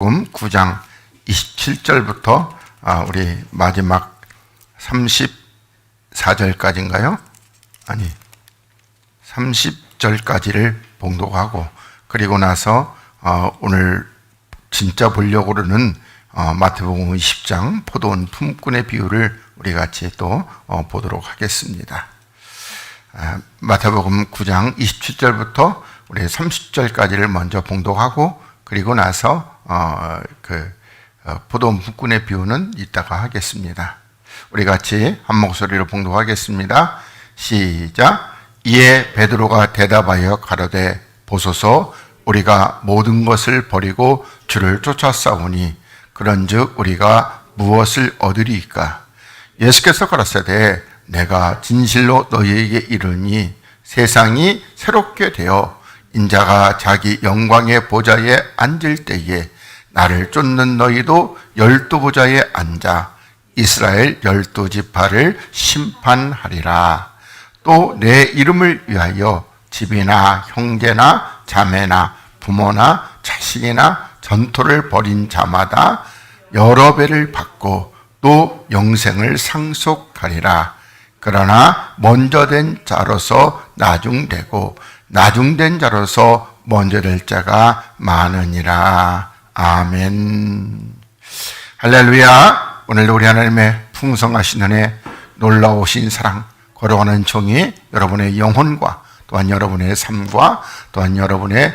마태복음 9장 27절부터 우리 마지막 34절까지인가요? 아니 30절까지를 봉독하고 그리고 나서 오늘 진짜 보려고 그러는 마태복음 20장 포도원 품꾼의 비유를 우리 같이 또 보도록 하겠습니다. 마태복음 9장 27절부터 우리 30절까지를 먼저 봉독하고 그리고 나서 포도원 품꾼의 비유는 이따가 하겠습니다. 우리 같이 한 목소리로 봉독하겠습니다. 시작. 이에 베드로가 대답하여 가로되 보소서 우리가 모든 것을 버리고 주를 쫓아싸우니 그런즉 우리가 무엇을 얻으리이까? 예수께서 가라사대 내가 진실로 너희에게 이르니 세상이 새롭게 되어 인자가 자기 영광의 보좌에 앉을 때에 나를 쫓는 너희도 12보좌에 앉아 이스라엘 12지파를 심판하리라. 또 내 이름을 위하여 집이나 형제나 자매나 부모나 자식이나 전토를 벌인 자마다 여러 배를 받고 또 영생을 상속하리라. 그러나 먼저 된 자로서 나중되고 나중된 자로서 먼저 될 자가 많으니라. 아멘. 할렐루야. 오늘도 우리 하나님의 풍성하신 은혜, 놀라우신 사랑, 걸어가는 종이 여러분의 영혼과 또한 여러분의 삶과 또한 여러분의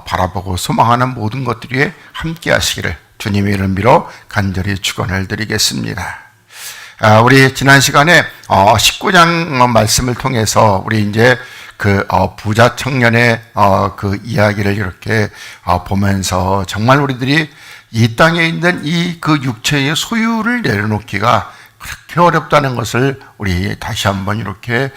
바라보고 소망하는 모든 것 위에 함께 하시기를 주님의 이름 빌어 간절히 축원을 드리겠습니다. 우리 지난 시간에 19장 말씀을 통해서 우리 이제 부자 청년의 이야기를 이렇게 보면서 정말 우리들이 이 땅에 있는 이 육체의 소유를 내려놓기가 그렇게 어렵다는 것을 우리 다시 한번 이렇게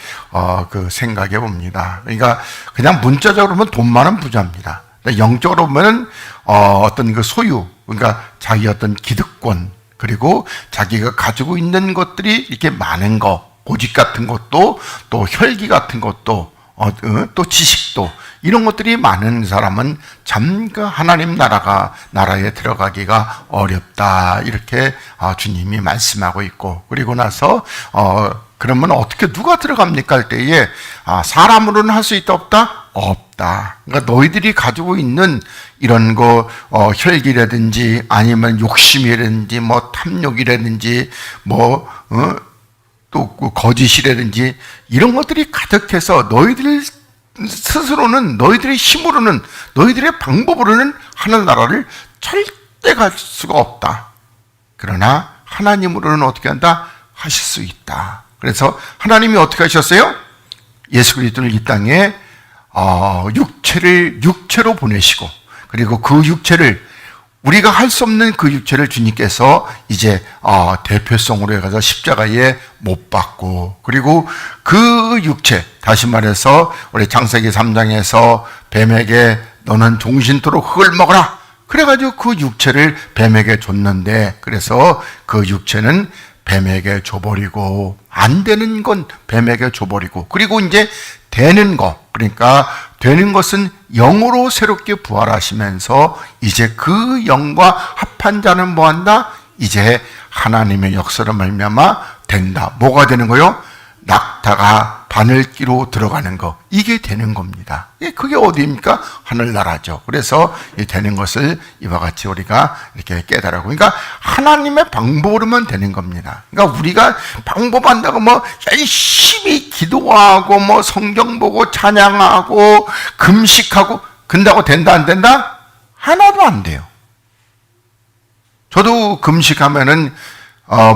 생각해 봅니다. 그러니까 그냥 문자적으로 보면 돈 많은 부자입니다. 영적으로 보면은 어떤 소유, 그러니까 자기 어떤 기득권, 그리고 자기가 가지고 있는 것들이 이렇게 많은 거, 고집 같은 것도, 또 혈기 같은 것도, 또 지식도, 이런 것들이 많은 사람은 참 하나님 나라에 들어가기가 어렵다. 이렇게 주님이 말씀하고 있고, 그리고 나서, 그러면 어떻게 누가 들어갑니까? 할 때에, 사람으로는 할 수 있다, 없다? 없다. 그러니까 너희들이 가지고 있는 이런 혈기라든지 아니면 욕심이라든지 탐욕이라든지 또 거짓이라든지 이런 것들이 가득해서 너희들 스스로는 너희들의 힘으로는 너희들의 방법으로는 하늘나라를 절대 갈 수가 없다. 그러나 하나님으로는 어떻게 한다? 하실 수 있다. 그래서 하나님이 어떻게 하셨어요? 예수 그리스도를 이 땅에 육체로 보내시고 그리고 그 육체를 우리가 할 수 없는 그 육체를 주님께서 이제 대표성으로 해가지고 십자가에 못 박고 그리고 그 육체 다시 말해서 우리 창세기 3장에서 뱀에게 너는 종신토록 흙을 먹어라 그래가지고 그 육체를 뱀에게 줬는데 그래서 그 육체는 뱀에게 줘버리고 안 되는 건 뱀에게 줘버리고 그리고 이제 되는 거 그러니까 되는 것은 영으로 새롭게 부활하시면서 이제 그 영과 합한 자는 뭐한다? 이제 하나님의 역사로 말미암아 된다. 뭐가 되는 거요? 낙타가 바늘기로 들어가는 거 이게 되는 겁니다. 그게 어디입니까? 하늘나라죠. 그래서 이 되는 것을 이와 같이 우리가 이렇게 깨달아고 그러니까 하나님의 방법으로만 되는 겁니다. 그러니까 우리가 방법한다고 열심히 기도하고 성경 보고 찬양하고 금식하고 근다고 된다 안 된다? 하나도 안 돼요. 저도 금식하면은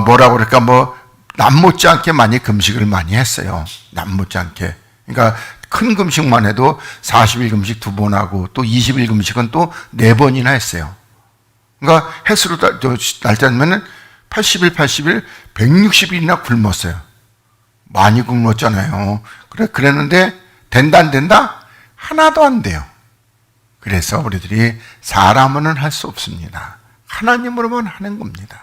뭐라고 그럴까 남 못지않게 많이 금식을 많이 했어요. 남 못지않게. 그러니까 큰 금식만 해도 40일 금식 2번 하고 또 20일 금식은 또 4번이나 했어요. 그러니까 횟수로 날짜면은 80일, 160일이나 굶었어요. 많이 굶었잖아요. 그랬는데 된다 안 된다? 하나도 안 돼요. 그래서 우리들이 사람으로는 할 수 없습니다. 하나님으로만 하는 겁니다.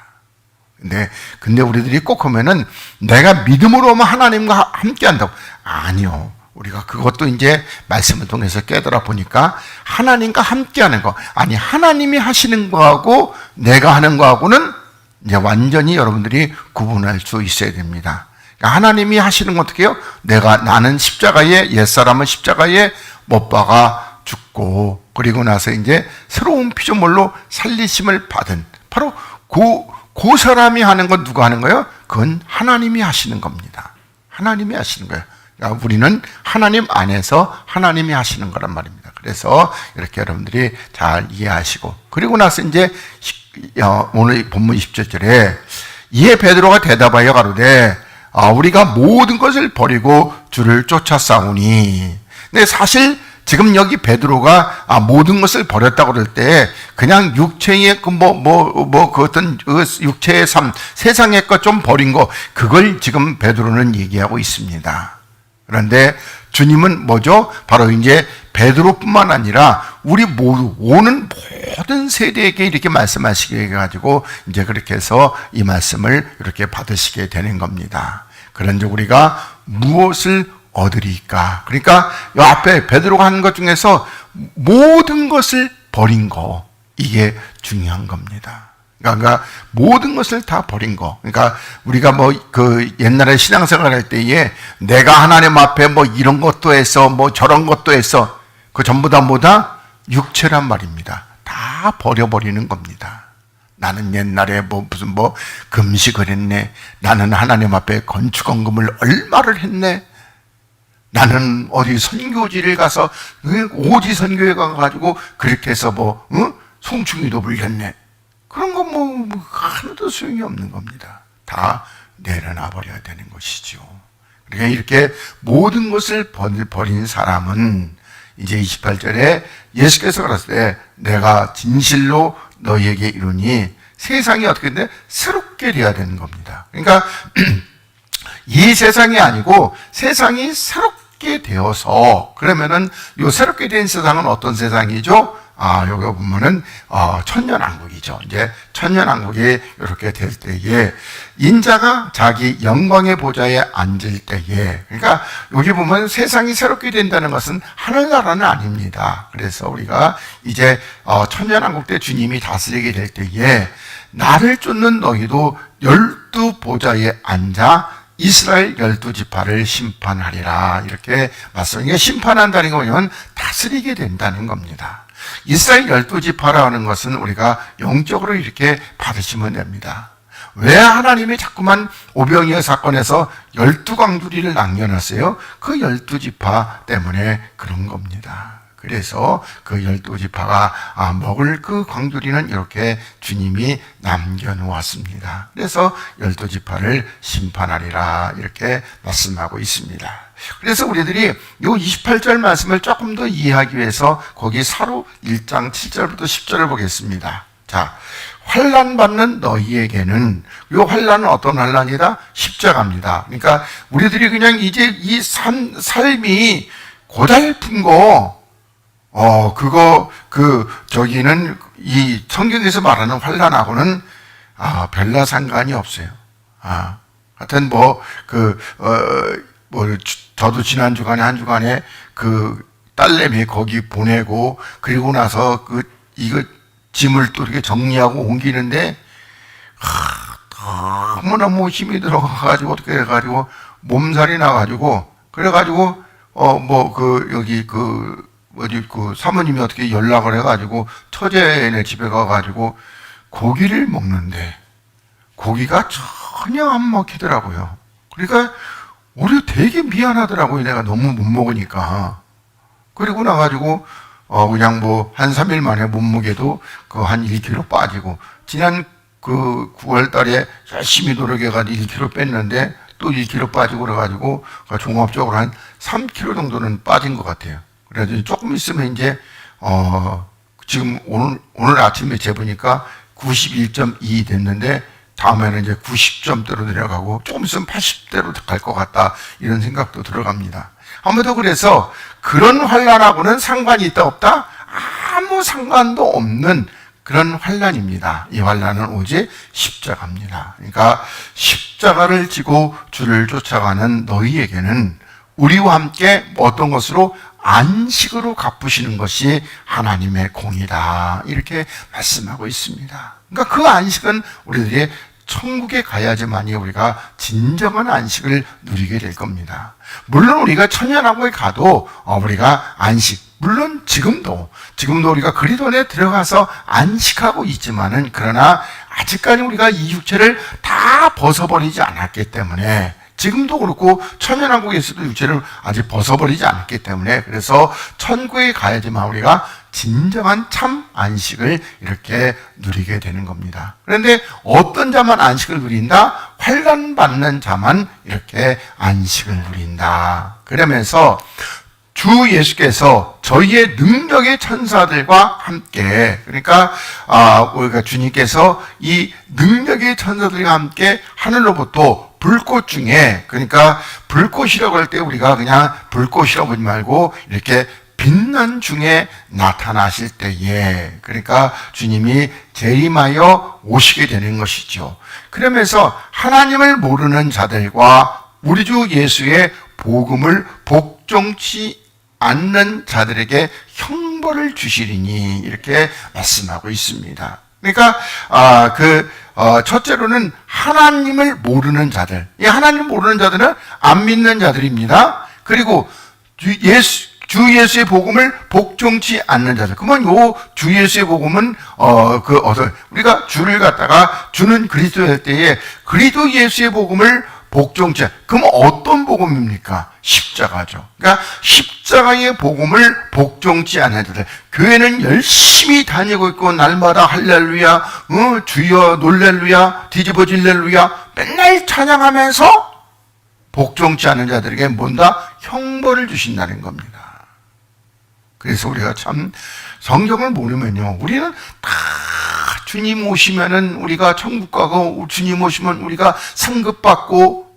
근데 우리들이 꼭 하면은 내가 믿음으로만 하나님과 함께 한다고. 아니요. 우리가 그것도 이제 말씀을 통해서 깨달아 보니까 하나님과 함께 하는 거, 아니 하나님이 하시는 거하고 내가 하는 거하고는 이제 완전히 여러분들이 구분할 수 있어야 됩니다. 그러니까 하나님이 하시는 건 어떻게 해요? 나는 십자가에, 옛사람은 십자가에 못 박아 죽고, 그리고 나서 이제 새로운 피조물로 살리심을 받은, 바로 그 사람이 하는 건 누가 하는 거예요? 그건 하나님이 하시는 겁니다. 하나님이 하시는 거예요. 그러니까 우리는 하나님 안에서 하나님이 하시는 거란 말입니다. 그래서 이렇게 여러분들이 잘 이해하시고, 그리고 나서 이제 오늘 본문 20절에 이에 베드로가 대답하여 가로되 우리가 모든 것을 버리고 주를 쫓아싸우니. 근데 사실 지금 여기 베드로가 모든 것을 버렸다고 그럴 때 그냥 육체의 그 어떤 육체의 삶, 세상의 것 좀 버린 거, 그걸 지금 베드로는 얘기하고 있습니다. 그런데 주님은 뭐죠? 바로 이제 베드로뿐만 아니라 우리 모두 오는 모든 세대에게 이렇게 말씀하시게 해가지고 이제 그렇게 해서 이 말씀을 이렇게 받으시게 되는 겁니다. 그런데 우리가 무엇을 얻으리까? 그러니까 이 앞에 베드로가 하는 것 중에서 모든 것을 버린 거, 이게 중요한 겁니다. 그러니까 모든 것을 다 버린 거. 그러니까 우리가 옛날에 신앙생활 할 때에 내가 하나님 앞에 이런 것도 해서 저런 것도 해서 그 전부 다 뭐다? 육체란 말입니다. 다 버려버리는 겁니다. 나는 옛날에 무슨 금식을 했네. 나는 하나님 앞에 건축헌금을 얼마를 했네. 나는 어디 선교지를 가서 오지 선교에 가가지고 그렇게 해서 송충이도 불렸네. 그런 거 하나도 소용이 없는 겁니다. 다 내려놔 버려야 되는 것이죠. 그러니까 이렇게 모든 것을 버린 사람은 이제 28절에 예수께서 그랬을 때 내가 진실로 너희에게 이르니 세상이 어떻게 돼? 새롭게 돼야 되는 겁니다. 그러니까 이 세상이 아니고 세상이 새롭게 되어서, 그러면은 요 새롭게 된 세상은 어떤 세상이죠? 여기 보면은 천년왕국이죠. 이제 천년왕국이 이렇게 될 때에 인자가 자기 영광의 보좌에 앉을 때에, 그러니까 여기 보면 세상이 새롭게 된다는 것은 하늘나라는 아닙니다. 그래서 우리가 이제 천년왕국 때 주님이 다스리게 될 때에 나를 쫓는 너희도 12보좌에 앉아 이스라엘 12지파를 심판하리라, 이렇게 말씀하니까 심판한다는 거 뭐냐면 다스리게 된다는 겁니다. 이스라엘 12지파라는 것은 우리가 영적으로 이렇게 받으시면 됩니다. 왜 하나님이 자꾸만 오병이어 사건에서 12광주리를 남겨놨어요? 그 12지파 때문에 그런 겁니다. 그래서 그 12지파가 먹을 그 광주리는 이렇게 주님이 남겨놓았습니다. 그래서 12지파를 심판하리라, 이렇게 말씀하고 있습니다. 그래서 우리들이 요 28절 말씀을 조금 더 이해하기 위해서 거기 사로 1장 7절부터 10절을 보겠습니다. 자, 환난 받는 너희에게는, 요 환난은 어떤 환난이다? 십자가입니다. 그러니까 우리들이 그냥 이제 이 삶이 고달픈 거, 저기는 이 성경에서 말하는 환난하고는 별나 상관이 없어요. 하여튼 저도 지난 주간에 한 주간에 그 딸내미 거기 보내고, 그리고 나서 이거 짐을 또 이렇게 정리하고 옮기는데 너무너무 힘이 들어가가지고 어떻게 해가지고 몸살이 나가지고, 그래가지고 그 사모님이 어떻게 연락을 해가지고 처제네 집에 가가지고 고기를 먹는데 고기가 전혀 안 먹히더라고요. 그러니까 우리 되게 미안하더라고요. 내가 너무 못 먹으니까. 그리고 나가지고 그냥 한 3일 만에 몸무게도 한 1kg 빠지고, 지난 9월 달에 열심히 노력해가지고 1kg 뺐는데 또 1kg 빠지고 그래가지고 종합적으로 한 3kg 정도는 빠진 것 같아요. 그래서 조금 있으면 이제 지금 오늘 아침에 재보니까 91.2 됐는데 다음에는 이제 90점대로 내려가고 조금 있으면 80대로 갈 것 같다, 이런 생각도 들어갑니다. 아무래도 그래서 그런 환난하고는 상관이 있다 없다? 아무 상관도 없는 그런 환난입니다. 이 환난은 오직 십자가입니다. 그러니까 십자가를 지고 주를 쫓아가는 너희에게는 우리와 함께 어떤 것으로 안식으로 갚으시는 것이 하나님의 공이다. 이렇게 말씀하고 있습니다. 그러니까 그 안식은 우리들이 천국에 가야지만이 우리가 진정한 안식을 누리게 될 겁니다. 물론 우리가 천년왕국에 가도 우리가 안식, 물론 지금도 우리가 그리스도 안에 들어가서 안식하고 있지만은, 그러나 아직까지 우리가 이 육체를 다 벗어버리지 않았기 때문에, 지금도 그렇고 천년왕국에서도 육체를 아직 벗어버리지 않았기 때문에, 그래서 천국에 가야지만 우리가 진정한 참 안식을 이렇게 누리게 되는 겁니다. 그런데 어떤 자만 안식을 누린다? 환난 받는 자만 이렇게 안식을 누린다. 그러면서 주 예수께서 저희의 능력의 천사들과 함께, 그러니까 우리가 주님께서 이 능력의 천사들과 함께 하늘로부터 불꽃 중에, 그러니까 불꽃이라고 할 때 우리가 그냥 불꽃이라고 하지 말고 이렇게 빛난 중에 나타나실 때에, 그러니까 주님이 재림하여 오시게 되는 것이죠. 그러면서 하나님을 모르는 자들과 우리 주 예수의 복음을 복종치 않는 자들에게 형벌을 주시리니, 이렇게 말씀하고 있습니다. 그러니까 첫째로는 하나님을 모르는 자들. 이 하나님을 모르는 자들은 안 믿는 자들입니다. 그리고 주 예수의 복음을 복종치 않는 자들. 그러면 요 주 예수의 복음은 우리가 주를 갖다가 주는 그리스도일 때에 그리스도 예수의 복음을 복종치, 그럼 어떤 복음입니까? 십자가죠. 그러니까 십자가의 복음을 복종치 않는 자들. 교회는 열심히 다니고 있고 날마다 할렐루야, 주여 놀렐루야, 뒤집어질렐루야 맨날 찬양하면서 복종치 않는 자들에게 뭔가 형벌을 주신다는 겁니다. 그래서 우리가 참 성경을 모르면요, 우리는 다 주님 오시면은 우리가 천국 가고, 주님 오시면 우리가 상급 받고,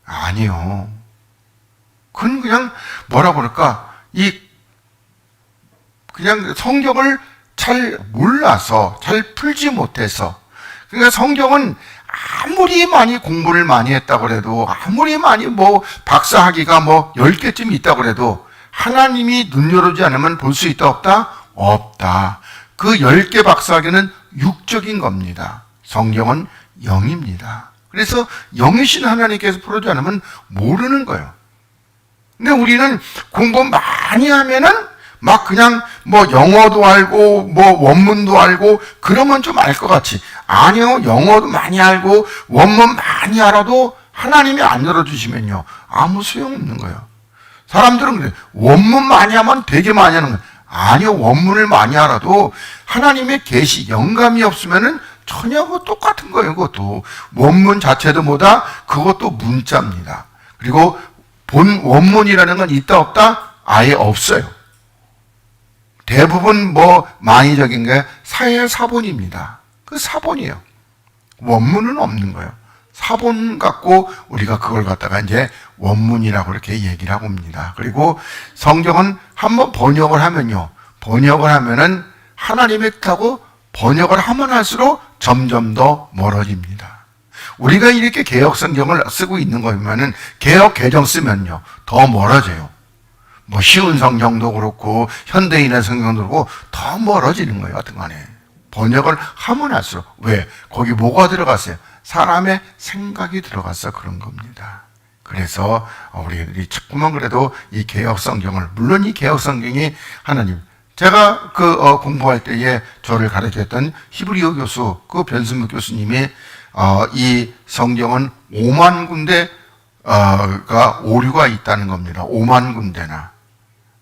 아니요. 그건 그냥 그냥 성경을 잘 몰라서, 잘 풀지 못해서. 그러니까 성경은 아무리 많이 공부를 많이 했다고 해도, 아무리 많이 박사학위가 10개쯤 있다고 해도, 하나님이 눈 열어주지 않으면 볼 수 있다 없다? 없다. 그 10개 박사학위는 육적인 겁니다. 성경은 영입니다. 그래서 영이신 하나님께서 풀어주지 않으면 모르는 거예요. 근데 우리는 공부 많이 하면은 그냥 영어도 알고 원문도 알고 그러면 좀 알 것 같이, 아니요, 영어도 많이 알고 원문 많이 알아도 하나님이 안 열어주시면요 아무 소용없는 거예요. 사람들은 그래, 원문 많이 하면 되게 많이 하는 거예요. 아니요, 원문을 많이 알아도 하나님의 계시, 영감이 없으면은 전혀 똑같은 거예요. 그것도 원문 자체도 뭐다? 그것도 문자입니다. 그리고 본 원문이라는 건 있다 없다? 아예 없어요. 대부분 많이적인 게 사본입니다. 그 사본이에요. 원문은 없는 거예요. 사본 갖고 우리가 그걸 갖다가 이제 원문이라고 이렇게 얘기를 하고 옵니다. 그리고 성경은 한번 번역을 하면은 하나님의 뜻하고 번역을 하면 할수록 점점 더 멀어집니다. 우리가 이렇게 개혁 성경을 쓰고 있는 거면은 개혁 개정 쓰면요 더 멀어져요. 쉬운 성경도 그렇고 현대인의 성경도 그렇고 더 멀어지는 거예요. 하여튼 간에 번역을 하면 할수록, 왜? 거기 뭐가 들어갔어요? 사람의 생각이 들어가서 그런 겁니다. 그래서 우리들이 자꾸만 그래도 이 개혁 성경을, 물론 이 개혁 성경이 하나님, 제가 공부할 때에 저를 가르쳤던 히브리어 교수, 변승무 교수님이 이 성경은 5만 군데가 오류가 있다는 겁니다. 5만 군데나.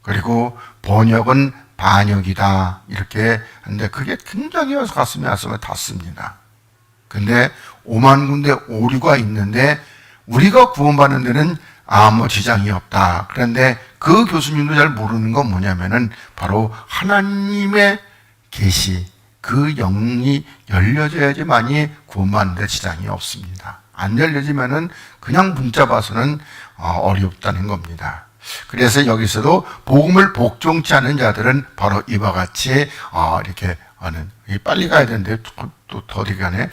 그리고 번역은 반역이다. 이렇게 하는데 그게 굉장히 가슴에 닿습니다. 근데 5만 군데 오류가 있는데 우리가 구원받는 데는 아무 지장이 없다. 그런데 그 교수님도 잘 모르는 건 뭐냐면은 바로 하나님의 계시, 그 영이 열려져야지만이 구원받는 데 지장이 없습니다. 안 열려지면은 그냥 문자 봐서는 어렵다는 겁니다. 그래서 여기서도 복음을 복종치 않은 자들은 바로 이와 같이 이렇게 빨리 가야 되는데 또 더디 가네.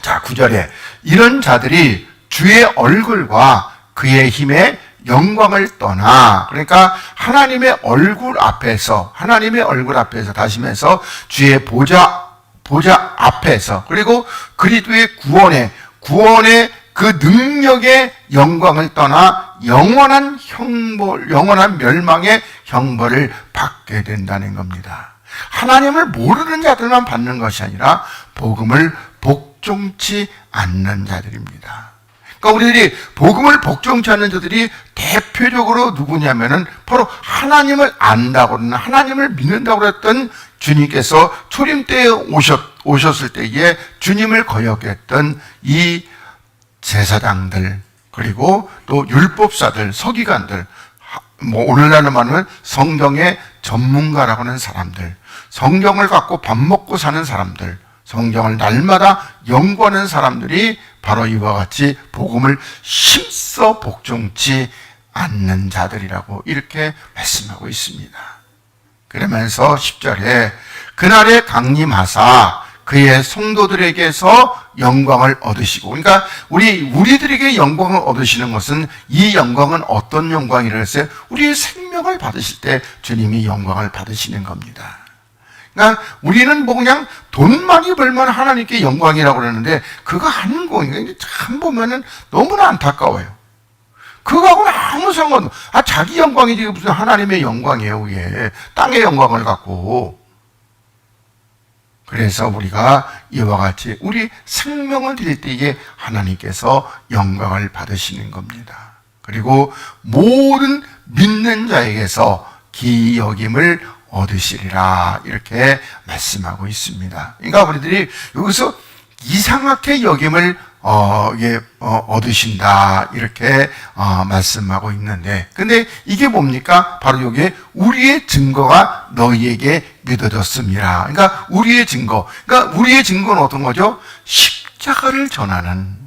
자, 9절에 이런 자들이 주의 얼굴과 그의 힘에 영광을 떠나. 그러니까 하나님의 얼굴 앞에서 다시면서 주의 보좌 앞에서, 그리고 그리스도의 구원의 그 능력의 영광을 떠나 영원한 멸망의 형벌을 받게 된다는 겁니다. 하나님을 모르는 자들만 받는 것이 아니라 복음을 복종치 않는 자들입니다. 그러니까 우리들이 복음을 복종치 않는 자들이 대표적으로 누구냐면은 바로 하나님을 안다고 그러는, 하나님을 믿는다고 그랬던 주님께서 초림 때에 오셨을 때에 주님을 거역했던 이 제사장들, 그리고 또 율법사들, 서기관들, 오늘날로 말하면 성경의 전문가라고 하는 사람들, 성경을 갖고 밥 먹고 사는 사람들, 성경을 날마다 연구하는 사람들이 바로 이와 같이 복음을 힘써 복종치 않는 자들이라고 이렇게 말씀하고 있습니다. 그러면서 10절에 그날에 강림하사 그의 성도들에게서 영광을 얻으시고, 그러니까 우리들에게 영광을 얻으시는 것은, 이 영광은 어떤 영광이라고 했어요? 우리의 생명을 받으실 때 주님이 영광을 받으시는 겁니다. 그러니까 우리는 뭐 그냥 돈 많이 벌면 하나님께 영광이라고 그러는데 그거 하는 거니까 참 보면은 너무나 안타까워요. 그거하고는 아무 상관없어. 자기 영광이지 무슨 하나님의 영광이에요, 그게. 땅의 영광을 갖고. 그래서 우리가 이와 같이 우리 생명을 드릴 때에 하나님께서 영광을 받으시는 겁니다. 그리고 모든 믿는 자에게서 기여김을 얻으시리라, 이렇게 말씀하고 있습니다. 그러니까 우리들이 여기서 이상하게 여김을 얻으신다, 이렇게 말씀하고 있는데, 근데 이게 뭡니까? 바로 여기에 우리의 증거가 너희에게 믿어졌습니다. 그러니까 우리의 증거는 어떤 거죠? 십자가를 전하는,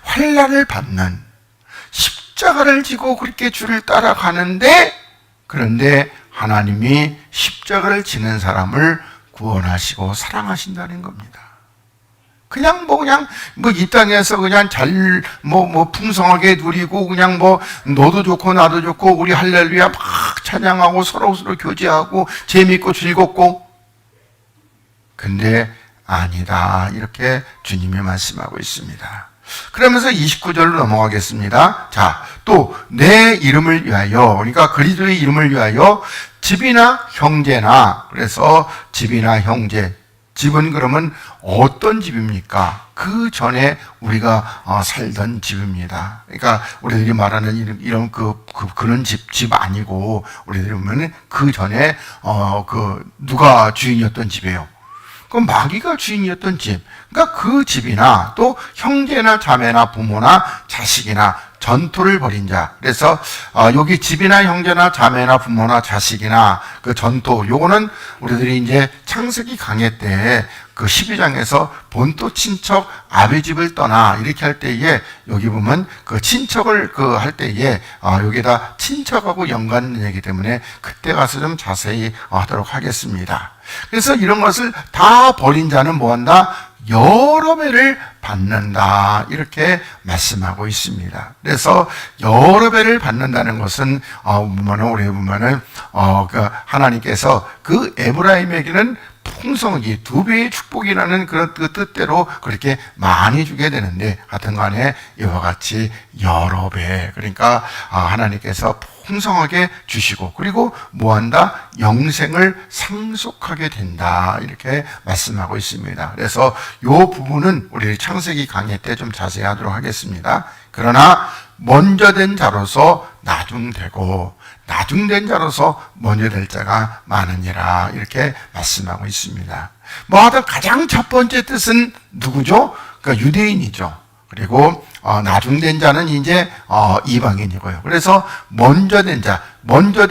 환난을 받는, 십자가를 지고 그렇게 주를 따라가는데, 그런데 하나님이 십자가를 지는 사람을 구원하시고 사랑하신다는 겁니다. 그냥 이 땅에서 그냥 풍성하게 누리고, 그냥 너도 좋고 나도 좋고 우리 할렐루야 막 찬양하고 서로 교제하고 재밌고 즐겁고, 근데 아니다, 이렇게 주님이 말씀하고 있습니다. 그러면서 29절로 넘어가겠습니다. 자, 또 내 이름을 위하여, 그러니까 그리스도의 이름을 위하여 집이나 형제나, 그래서 집이나 형제, 집은 그러면 어떤 집입니까? 그 전에 우리가 살던 집입니다. 그러니까 우리들이 말하는 이런 그런 집 아니고, 우리들이 보면은 그 전에 누가 주인이었던 집이에요? 그 마귀가 주인이었던 집. 그러니까 그 집이나 또 형제나 자매나 부모나 자식이나 전토를 벌인 자. 그래서 여기 집이나 형제나 자매나 부모나 자식이나 그 전토, 요거는 우리들이 이제 창세기 강해 때 그 12장에서 본토 친척 아비 집을 떠나, 이렇게 할 때에 여기 보면 그 친척을 할 때에 여기다 친척하고 연관된 얘기 때문에 그때 가서 좀 자세히 하도록 하겠습니다. 그래서 이런 것을 다 버린 자는 뭐한다? 여러 배를 받는다, 이렇게 말씀하고 있습니다. 그래서 여러 배를 받는다는 것은 우리 보면은 하나님께서 그 에브라임에게는 풍성하게 2배의 축복이라는 그런 그 뜻대로 그렇게 많이 주게 되는데, 하여튼간에 이와 같이 여러 배, 그러니까 하나님께서 풍성하게 주시고, 그리고 뭐한다? 영생을 상속하게 된다, 이렇게 말씀하고 있습니다. 그래서 이 부분은 우리 창세기 강의 때 좀 자세히 하도록 하겠습니다. 그러나 먼저 된 자로서 나중되고, 나중된 자로서 먼저 될 자가 많으니라, 이렇게 말씀하고 있습니다. 하여튼 가장 첫 번째 뜻은 누구죠? 그러니까 유대인이죠. 그리고 나중된 자는 이제 이방인이고요. 그래서 먼저 된 자, 먼저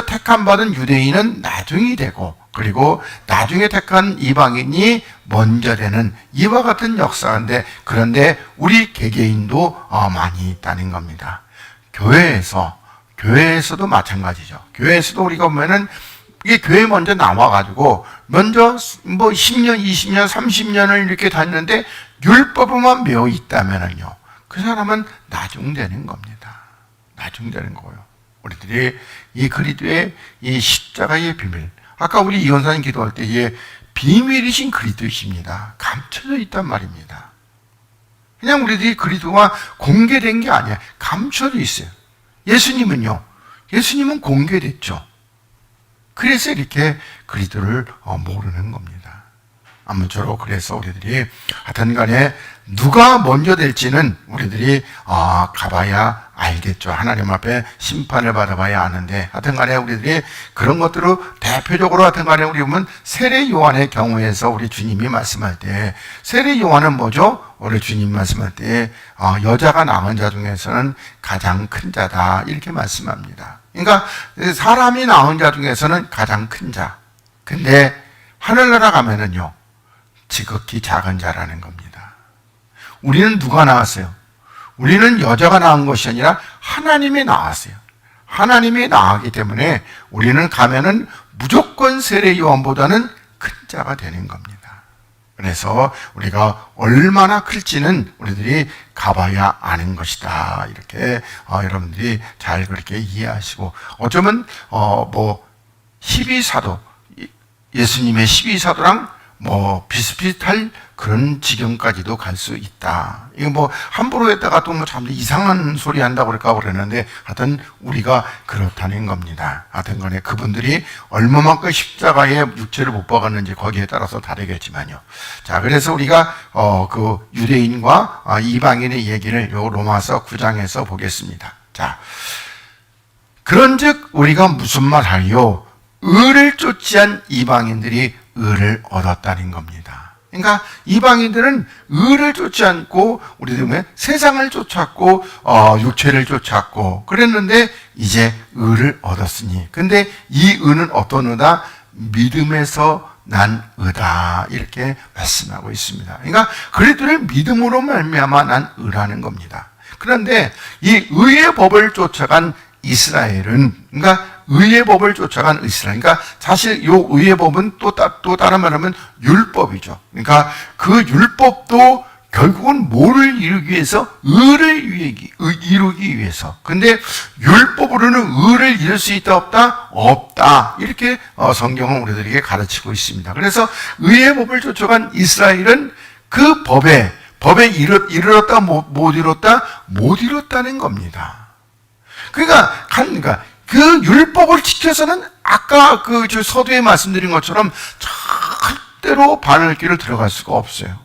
택함 받은 유대인은 나중이 되고, 그리고 나중에 택한 이방인이 먼저 되는 이와 같은 역사인데, 그런데 우리 개개인도 많이 있다는 겁니다. 교회에서도 마찬가지죠. 교회에서도 우리가 보면은 이게 교회 먼저 나와가지고 먼저 10년, 20년, 30년을 이렇게 다녔는데 율법만 배워 있다면은요, 그 사람은 나중되는 겁니다. 나중되는 거예요. 우리들이 이 그리스도의 이 십자가의 비밀, 아까 우리 이원사님 기도할 때에 비밀이신 그리스도이십니다. 감춰져 있단 말입니다. 그냥 우리들이 그리스도가 공개된 게 아니야. 감춰져 있어요. 예수님은요. 예수님은 공개됐죠. 그래서 이렇게 그리스도를 모르는 겁니다. 아무쪼록 그래서 우리들이 하여튼 간에 누가 먼저 될지는 우리들이 가봐야 알겠죠. 하나님 앞에 심판을 받아봐야 아는데 하여튼 간에 우리들이 그런 것들을 대표적으로 하여튼 간에 우리 보면 세례 요한의 경우에서 우리 주님이 말씀할 때 세례 요한은 뭐죠? 우리 주님 말씀할 때 여자가 낳은 자 중에서는 가장 큰 자다 이렇게 말씀합니다. 그러니까 사람이 낳은 자 중에서는 가장 큰 자. 근데 하늘나라 가면은요 지극히 작은 자라는 겁니다. 우리는 누가 낳았어요? 우리는 여자가 낳은 것이 아니라 하나님이 낳았어요. 하나님이 낳았기 때문에 우리는 가면은 무조건 세례 요한보다는 큰 자가 되는 겁니다. 그래서 우리가 얼마나 클지는 우리들이 가봐야 아는 것이다. 이렇게 여러분들이 잘 그렇게 이해하시고 어쩌면 12사도 예수님의 12사도랑 비슷비슷할 그런 지경까지도 갈 수 있다. 이거 함부로 했다가 또 참 이상한 소리 한다고 그랬는데 하여튼 우리가 그렇다는 겁니다. 하여튼 간에 그분들이 얼마만큼 십자가에 육체를 못 박았는지 거기에 따라서 다르겠지만요. 자, 그래서 우리가 그 유대인과 이방인의 얘기를 요 로마서 9장에서 보겠습니다. 자, 그런즉 우리가 무슨 말 하리요? 의를 쫓지 않은 이방인들이 의를 얻었다는 겁니다. 그러니까 이방인들은 의를 쫓지 않고 우리들은 세상을 쫓았고 육체를 쫓았고 그랬는데 이제 의를 얻었으니 근데 이 의는 어떤 의다? 믿음에서 난 의다 이렇게 말씀하고 있습니다. 그러니까 그리스도를 믿음으로 말미암아 난 의라는 겁니다. 그런데 이 의의 법을 쫓아간 이스라엘은 그러니까 의의 법을 쫓아간 이스라엘. 그러니까 사실 요 의의 법은 또 다른 말하면 율법이죠. 그러니까 그 율법도 결국은 뭐를 이루기 위해서? 의를 이루기 위해서. 근데 율법으로는 의를 이룰 수 있다 없다? 없다. 이렇게 성경은 우리들에게 가르치고 있습니다. 그래서 의의 법을 쫓아간 이스라엘은 그 법에 이르렀다 못 이뤘다? 못 이뤘다는 겁니다. 그러니까 그 율법을 지켜서는 아까 그 서두에 말씀드린 것처럼 절대로 바늘길을 들어갈 수가 없어요.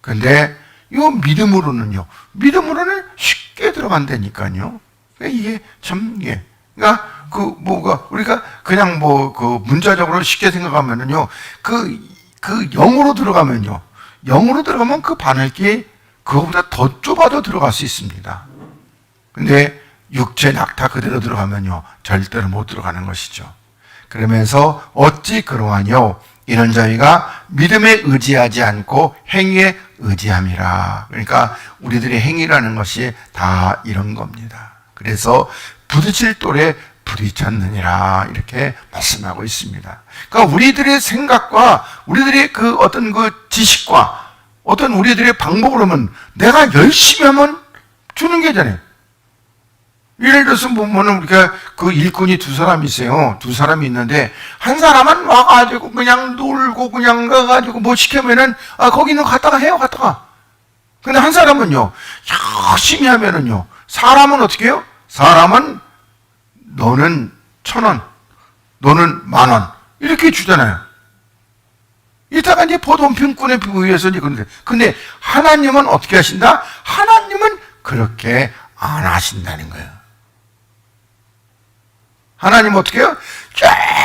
근데 이 믿음으로는 쉽게 들어간다니까요. 이게 참 그러니까 우리가 그냥 문자적으로 쉽게 생각하면은요. 그 영으로 들어가면 그 바늘길 그거보다 더 좁아도 들어갈 수 있습니다. 근데 육체 낙타 그대로 들어가면요 절대로 못 들어가는 것이죠. 그러면서 어찌 그러하뇨? 이는 저희가 믿음에 의지하지 않고 행위에 의지함이라. 그러니까 우리들의 행위라는 것이 다 이런 겁니다. 그래서 부딪힐 돌에 부딪혔느니라 이렇게 말씀하고 있습니다. 그러니까 우리들의 생각과 우리들의 그 어떤 그 지식과 어떤 우리들의 방법으로는 내가 열심히 하면 주는 게잖아요. 예를 들어서 보면은 우리가 그 일꾼이 두 사람이 있어요. 두 사람이 있는데 한 사람은 와가지고 그냥 놀고 그냥 가가지고 뭐 시키면은 거기는 갔다가 해요. 근데 한 사람은요 열심히 하면은요 사람은 어떻게 해요? 사람은 너는 1,000원, 너는 10,000원 이렇게 주잖아요. 이따가 이제 보돈평꾼에 의해서 그런데 근데 하나님은 어떻게 하신다? 하나님은 그렇게 안 하신다는 거예요. 하나님 어떻게 해요?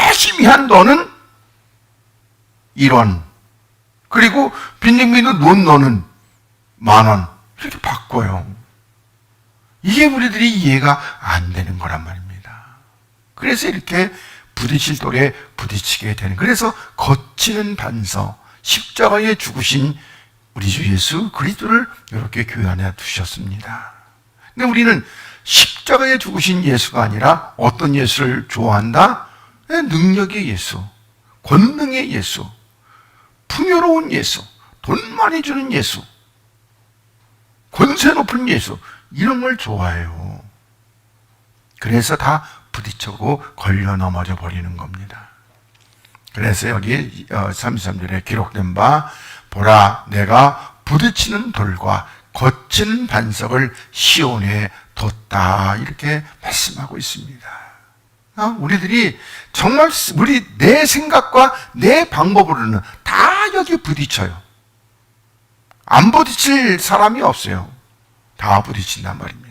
열심히 한 너는 1원. 그리고 빈둥빈둥 논 너는 10,000원. 이렇게 바꿔요. 이게 우리들이 이해가 안 되는 거란 말입니다. 그래서 이렇게 부딪힐 돌에 부딪히게 되는. 그래서 거치는 반석, 십자가에 죽으신 우리 주 예수 그리스도를 이렇게 교회 안에 두셨습니다. 근데 우리는 십자가에 죽으신 예수가 아니라 어떤 예수를 좋아한다? 능력의 예수, 권능의 예수, 풍요로운 예수, 돈 많이 주는 예수. 권세 높은 예수, 이런 걸 좋아해요. 그래서 다 부딪히고 걸려 넘어져 버리는 겁니다. 그래서 여기 33절에 기록된 바, 보라 내가 부딪히는 돌과 거친 반석을 시온에 뒀다, 이렇게 말씀하고 있습니다. 우리들이 정말 내 생각과 내 방법으로는 다 여기 부딪혀요. 안 부딪힐 사람이 없어요. 다 부딪힌단 말입니다.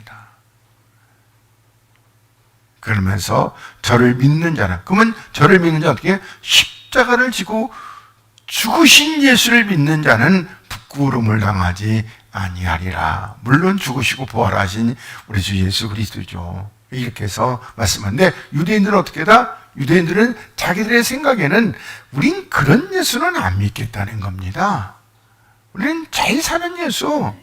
그러면서 저를 믿는 자는, 그러면 저를 믿는 자는 어떻게? 십자가를 지고 죽으신 예수를 믿는 자는 부끄러움을 당하지 아니하리라. 물론 죽으시고 부활하신 우리 주 예수 그리스도죠. 이렇게 해서 말씀하는데, 유대인들은 어떻게 다? 유대인들은 자기들의 생각에는 우린 그런 예수는 안 믿겠다는 겁니다. 우리는 잘 사는 예수,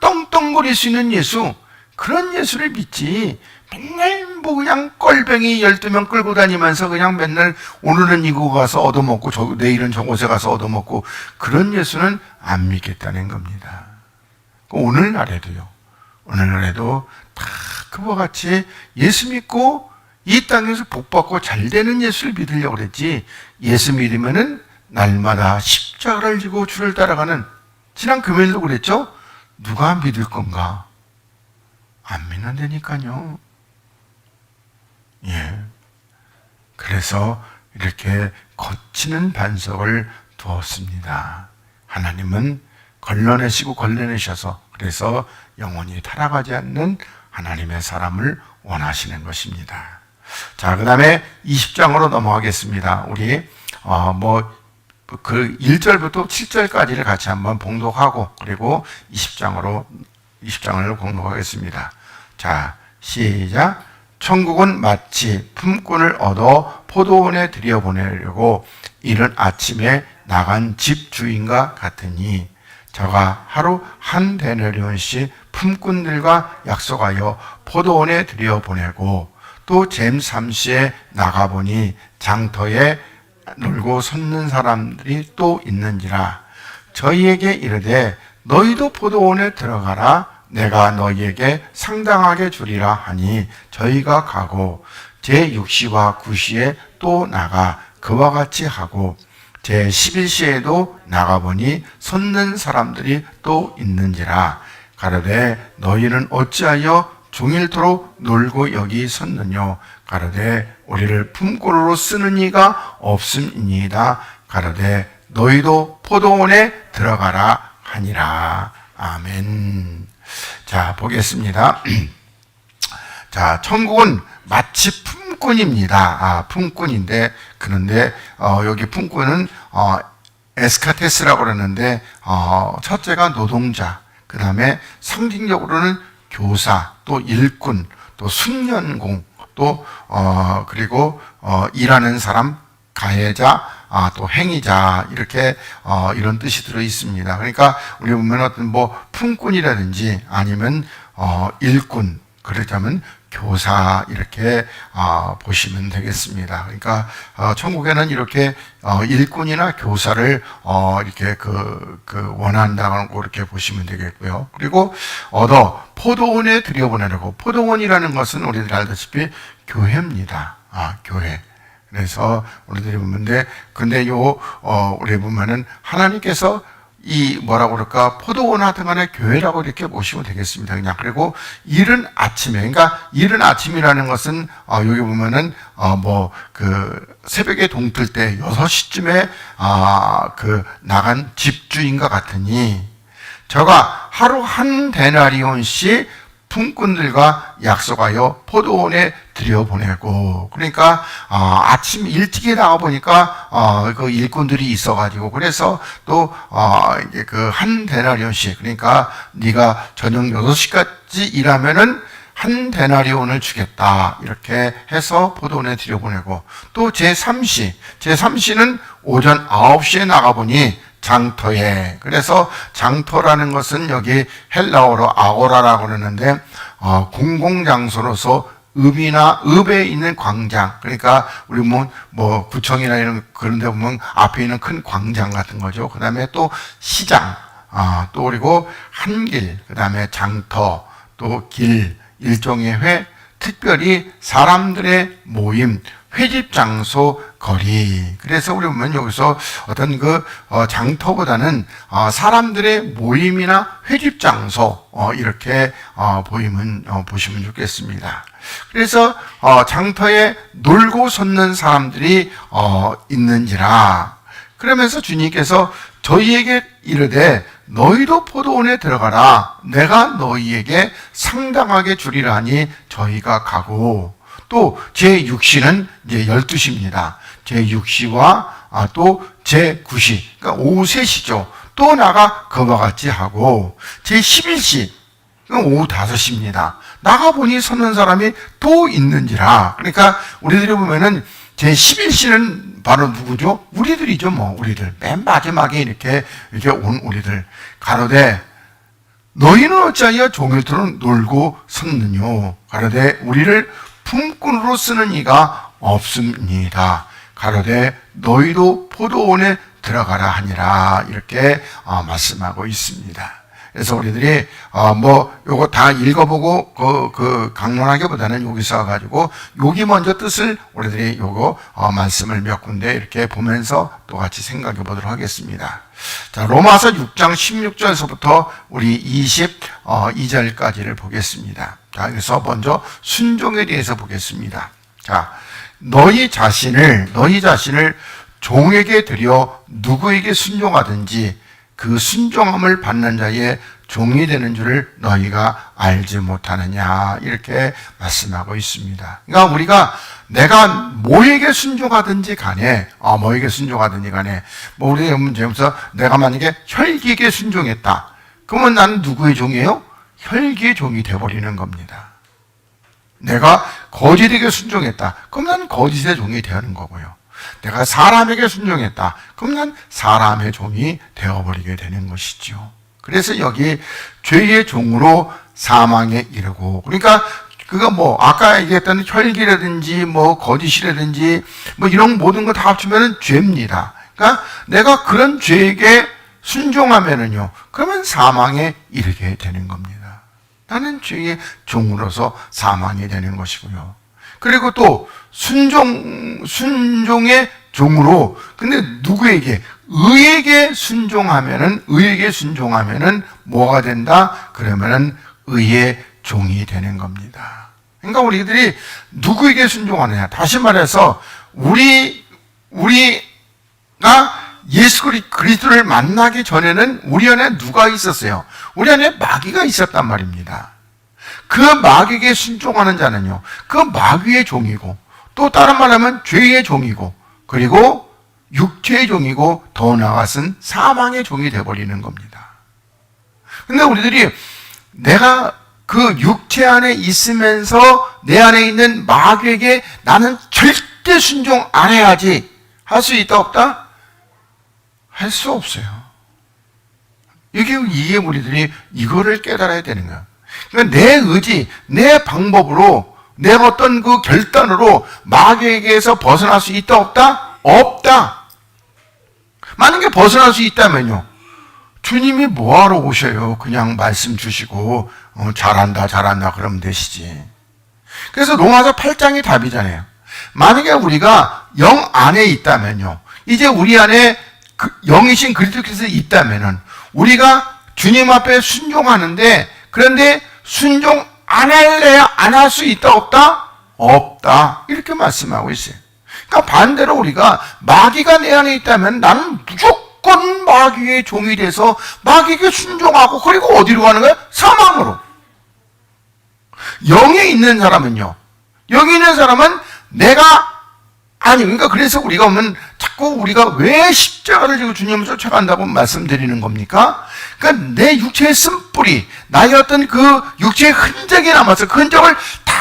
떵떵거릴 수 있는 예수, 그런 예수를 믿지, 맨날 그냥 껄뱅이 12명 끌고 다니면서 그냥 맨날 오늘은 이곳 가서 얻어먹고 내일은 저곳에 가서 얻어먹고, 그런 예수는 안 믿겠다는 겁니다. 오늘날에도요. 오늘날에도 다 그와 같이 예수 믿고 이 땅에서 복받고 잘 되는 예수를 믿으려고 그랬지, 예수 믿으면은 날마다 십자가를 지고 주를 따라가는, 지난 금요일도 그랬죠? 누가 믿을 건가? 안 믿는다니까요. 예. 그래서 이렇게 거치는 반석을 두었습니다. 하나님은 걸러내셔서, 그래서 영원히 타락하지 않는 하나님의 사람을 원하시는 것입니다. 자, 그 다음에 20장으로 넘어가겠습니다. 우리, 그 1절부터 7절까지를 같이 한번 봉독하고, 그리고 20장을 봉독하겠습니다. 자, 시작. 천국은 마치 품꾼을 얻어 포도원에 들여보내려고 이른 아침에 나간 집 주인과 같으니, 저가 하루 한 데나리온씩 품꾼들과 약속하여 포도원에 들여보내고 또 잼3시에 나가보니 장터에 놀고 섰는 사람들이 또 있는지라. 저희에게 이르되 너희도 포도원에 들어가라. 내가 너희에게 상당하게 주리라 하니 저희가 가고 제6시와 9시에 또 나가 그와 같이 하고 제11시에도 나가보니 섰는 사람들이 또 있는지라. 가로되 너희는 어찌하여 종일토록 놀고 여기 섰느뇨. 가로되 우리를 품꾼으로 쓰는 이가 없음이니이다. 가로되 너희도 포도원에 들어가라 하니라. 아멘. 자, 보겠습니다. 자, 천국은 마치 품꾼입니다. 품꾼인데, 그런데 여기 품꾼은 에스카테스라고 그러는데, 첫째가 노동자, 그 다음에 상징적으로는 교사, 또 일꾼, 또 숙련공, 또 그리고 일하는 사람, 가해자, 또 행위자, 이렇게 이런 뜻이 들어 있습니다. 그러니까 우리 보면 어떤 품꾼이라든지 아니면 일꾼, 그렇다면 교사, 이렇게 보시면 되겠습니다. 그러니까 천국에는 이렇게 일꾼이나 교사를 이렇게 원한다고 이렇게 보시면 되겠고요. 그리고 포도원에 들여보내려고, 포도원이라는 것은 우리들 알다시피 교회입니다. 교회. 그래서 우리들이 보는데, 근데 우리 보면은 하나님께서 포도원 하여튼 간에 교회라고 이렇게 보시면 되겠습니다. 그냥. 그리고 이른 아침에, 그러니까 이른 아침이라는 것은, 여기 보면은, 새벽에 동틀 때 6시쯤에, 나간 집주인과 같으니, 저가 하루 한 데나리온씩 품꾼들과 약속하여 포도원에 들여보내고, 그러니까 아침 일찍에 나가 보니까 그 일꾼들이 있어가지고, 그래서 또 이제 한 데나리온씩, 그러니까 네가 저녁 6시까지 일하면은 한 데나리온을 주겠다, 이렇게 해서 포도원에 들여보내고, 또 제3시는 오전 9시에 나가보니 장터에, 그래서 장터라는 것은 여기 헬라어로 아고라라고 그러는데, 공공장소로서 읍에 있는 광장, 그러니까 우리 구청이나 이런 그런 데 보면 앞에 있는 큰 광장 같은 거죠. 그 다음에 또 시장, 또 그리고 한길, 그 다음에 장터, 또 길, 일종의 회, 특별히 사람들의 모임, 회집 장소, 거리. 그래서 우리 보면 여기서 어떤 장터보다는 사람들의 모임이나 회집 장소 이렇게 보시면 좋겠습니다. 그래서 장터에 놀고 섰는 사람들이 있는지라. 그러면서 주님께서 저희에게 이르되 너희도 포도원에 들어가라. 내가 너희에게 상당하게 주리라 하니 저희가 가고, 또 제6시는 이제 12시입니다. 제6시와 또 제9시, 그러니까 오후 3시죠. 또 나가 그와 같이 하고, 제11시, 오후 5시입니다. 나가보니 서는 사람이 또 있는지라. 그러니까 우리들이 보면은 제11시는 바로 누구죠? 우리들이죠, 우리들. 맨 마지막에 이렇게 온 우리들. 가로되 너희는 어찌하여 종일토록 놀고 섰느뇨? 가로되 우리를 품꾼으로 쓰는 이가 없습니다. 가로되 너희도 포도원에 들어가라 하니라. 이렇게 말씀하고 있습니다. 그래서 우리들이 요거 다 읽어보고 강론하기보다는 여기서 와가지고 여기 먼저 뜻을 우리들이 요거 말씀을 몇 군데 이렇게 보면서 또 같이 생각해 보도록 하겠습니다. 자, 로마서 6장 16절에서부터 우리 22절까지를 보겠습니다. 자, 여기서 먼저 순종에 대해서 보겠습니다. 자, 너희 자신을 종에게 드려 누구에게 순종하든지 그 순종함을 받는 자의 종이 되는 줄을 너희가 알지 못하느냐, 이렇게 말씀하고 있습니다. 그러니까 우리가 내가 뭐에게 순종하든지 간에 우리 문제에서 내가 만약에 혈기에게 순종했다, 그러면 나는 누구의 종이에요? 혈기의 종이 되어버리는 겁니다. 내가 거짓에게 순종했다, 그럼 나는 거짓의 종이 되는 거고요. 내가 사람에게 순종했다, 그럼 난 사람의 종이 되어버리게 되는 것이죠. 그래서 여기 죄의 종으로 사망에 이르고, 그러니까 아까 얘기했던 혈기라든지 거짓이라든지 이런 모든 거 다 합치면 죄입니다. 그러니까 내가 그런 죄에게 순종하면은요, 그러면 사망에 이르게 되는 겁니다. 나는 죄의 종으로서 사망이 되는 것이고요. 그리고 또 순종의 종으로, 근데 누구에게? 의에게 순종하면은 뭐가 된다? 그러면은 의의 종이 되는 겁니다. 그러니까 우리들이 누구에게 순종하느냐? 다시 말해서 우리가 예수 그리스도를 만나기 전에는 우리 안에 누가 있었어요? 우리 안에 마귀가 있었단 말입니다. 그 마귀에게 순종하는 자는요, 그 마귀의 종이고, 또 다른 말하면 죄의 종이고, 그리고 육체의 종이고, 더 나아가서는 사망의 종이 되어버리는 겁니다. 근데 우리들이 내가 그 육체 안에 있으면서 내 안에 있는 마귀에게 나는 절대 순종 안 해야지, 할 수 있다 없다? 할 수 없어요. 이게 우리들이 이거를 깨달아야 되는 거야. 그러니까 내 의지, 내 방법으로, 내 어떤 그 결단으로 마귀에게서 벗어날 수 있다 없다? 없다. 만약에 벗어날 수 있다면요, 주님이 뭐하러 오셔요? 그냥 말씀 주시고 잘한다 그러면 되시지. 그래서 로마서 8장이 답이잖아요. 만약에 우리가 영 안에 있다면요, 이제 우리 안에 영이신 그리스도께서 있다면은 우리가 주님 앞에 순종하는데, 그런데 순종 안 할래야 안 할 수 있다 없다? 없다. 이렇게 말씀하고 있어요. 그러니까 반대로 우리가 마귀가 내 안에 있다면 나는 무조건 마귀의 종이 돼서 마귀에게 순종하고, 그리고 어디로 가는 거야? 사망으로. 영에 있는 사람은요, 영에 있는 사람은 그러니까 그래서 우리가 보면 자꾸 우리가 왜 십자가를 지고 주님을 쫓아간다고 말씀드리는 겁니까? 그러니까 내 육체의 쓴뿌리, 나의 어떤 그 육체의 흔적이 남아서 그 흔적을 다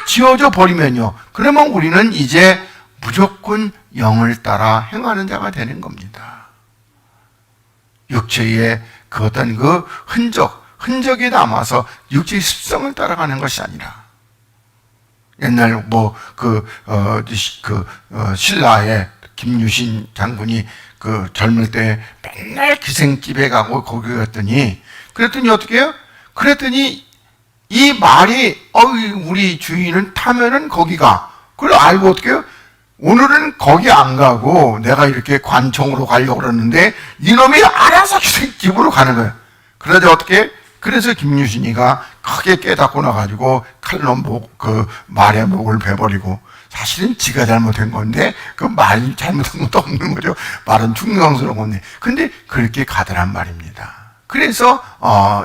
지워져 버리면요, 그러면 우리는 이제 무조건 영을 따라 행하는 자가 되는 겁니다. 육체의 그 어떤 그 흔적이 남아서 육체의 습성을 따라가는 것이 아니라, 옛날 신라의 김유신 장군이 그 젊을 때 맨날 기생집에 가고 거기 갔더니 그랬더니 어떻게 해요? 그랬더니 이 말이 우리 주인은 타면은 거기가 그걸 알고 어떻게 해요? 오늘은 거기 안 가고 내가 이렇게 관청으로 가려고 그러는데 이놈이 알아서 기생집으로 가는 거예요. 그러자 어떻게 해? 그래서 김유신이가 크게 깨닫고 나가지고 칼로 그 말의 목을 베버리고 사실은 지가 잘못한 건데 그 말이 잘못한 것도 없는 거죠. 말은 충성스러운 건데. 근데 그렇게 가더란 말입니다. 그래서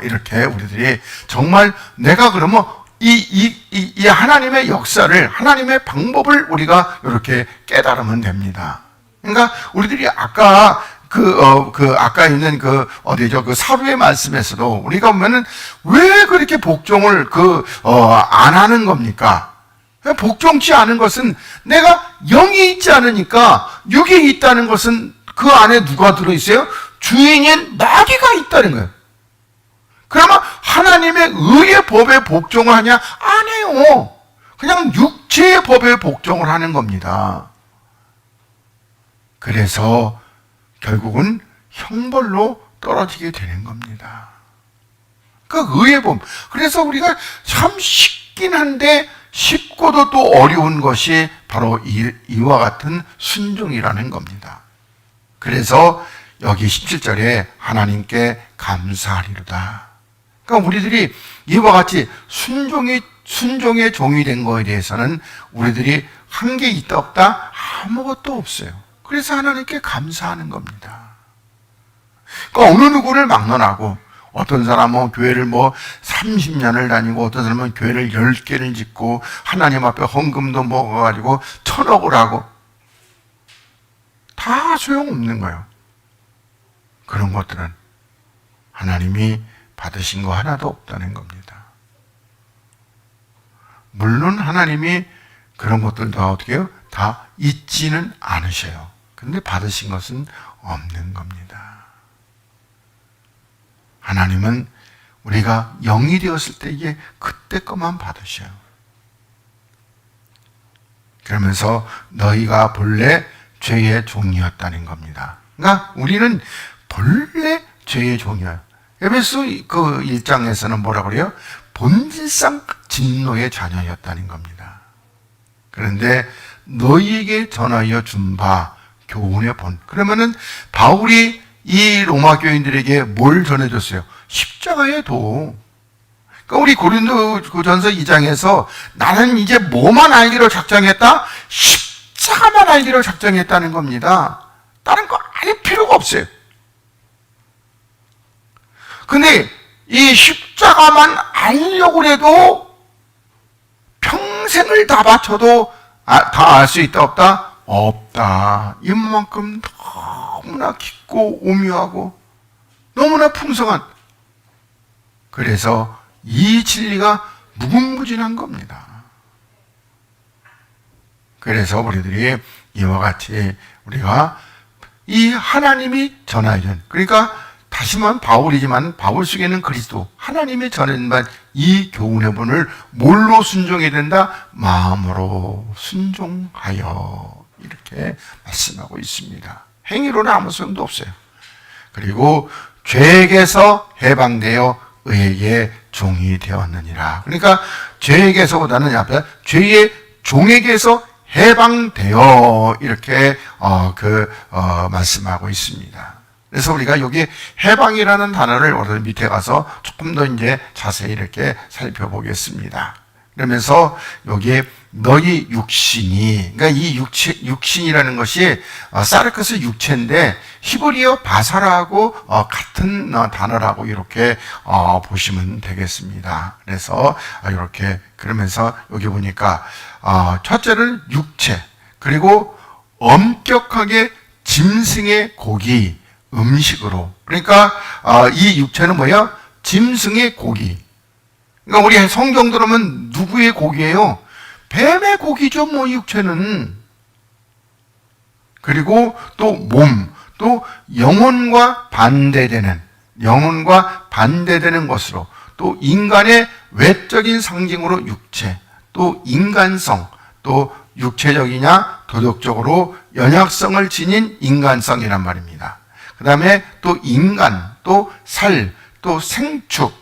이렇게 우리들이 정말 내가 그러면 이 하나님의 역사를 하나님의 방법을 우리가 이렇게 깨달으면 됩니다. 그러니까 우리들이 아까 아까 있는 어디죠? 사도의 말씀에서도 우리가 보면은 왜 그렇게 복종을 안 하는 겁니까? 복종치 않은 것은 내가 영이 있지 않으니까 육이 있다는 것은 그 안에 누가 들어있어요? 주인인 마귀가 있다는 거예요. 그러면 하나님의 의의 법에 복종을 하냐? 안 해요. 그냥 육체의 법에 복종을 하는 겁니다. 그래서 결국은 형벌로 떨어지게 되는 겁니다. 그 의의 법. 그래서 우리가 참 쉽긴 한데 쉽고도 또 어려운 것이 바로 이와 같은 순종이라는 겁니다. 그래서 여기 17절에 하나님께 감사하리로다. 그러니까 우리들이 이와 같이 순종의 종이 된 거에 대해서는 우리들이 한 게 있다 없다 아무것도 없어요. 그래서 하나님께 감사하는 겁니다. 그러니까 어느 누구를 막론하고 어떤 사람은 교회를 30년을 다니고 어떤 사람은 교회를 10개를 짓고 하나님 앞에 헌금도 먹어가지고 1000억을 하고 다 소용없는 거예요. 그런 것들은 하나님이 받으신 거 하나도 없다는 겁니다. 물론 하나님이 그런 것들도 어떻게 해요? 다 잊지는 않으셔요. 그런데 받으신 것은 없는 겁니다. 하나님은 우리가 영이 되었을 때 이게 그때 것만 받으셔요. 그러면서 너희가 본래 죄의 종이었다는 겁니다. 그러니까 우리는 본래 죄의 종이에요. 에베소 1장에서는 뭐라고 그래요? 본질상 진노의 자녀였다는 겁니다. 그런데 너희에게 전하여 준 바 교훈의 본. 그러면은 바울이 이 로마 교인들에게 뭘 전해줬어요? 십자가의 도. 그러니까 우리 고린도전서 2장에서 나는 이제 뭐만 알기로 작정했다? 십자가만 알기로 작정했다는 겁니다. 다른 거 알 필요가 없어요. 근데 이 십자가만 알려고 해도 평생을 다 바쳐도 다 알 수 있다 없다? 없다. 이만큼 너무나 깊고 오묘하고 너무나 풍성한, 그래서 이 진리가 무궁무진한 겁니다. 그래서 우리들이 이와 같이 우리가 이 하나님이 전하여, 그러니까 다시 말하면 바울이지만 바울 속에는 그리스도, 하나님이 전한 바 이 교훈의 본을 뭘로 순종해야 된다? 마음으로 순종하여, 이렇게 말씀하고 있습니다. 행위로는 아무 소용도 없어요. 그리고 죄에게서 해방되어 의에게 종이 되었느니라. 그러니까 죄에게서보다는 앞에 죄의 종에게서 해방되어, 이렇게 말씀하고 있습니다. 그래서 우리가 여기 해방이라는 단어를 오늘 밑에 가서 조금 더 이제 자세히 이렇게 살펴보겠습니다. 그러면서 여기에 너희 육신이, 그러니까 이 육신이라는 것이 사르크스 육체인데 히브리어 바사라하고 같은 단어라고 이렇게 보시면 되겠습니다. 그래서 이렇게, 그러면서 여기 보니까 첫째는 육체, 그리고 엄격하게 짐승의 고기, 음식으로. 그러니까 이 육체는 뭐야? 짐승의 고기. 그러니까 우리 성경 들으면 누구의 고기예요? 뱀의 고기죠, 육체는. 그리고 또 몸, 또 영혼과 반대되는 것으로, 또 인간의 외적인 상징으로 육체, 또 인간성, 또 육체적이냐 도덕적으로 연약성을 지닌 인간성이란 말입니다. 그 다음에 또 인간, 또 살, 또 생축.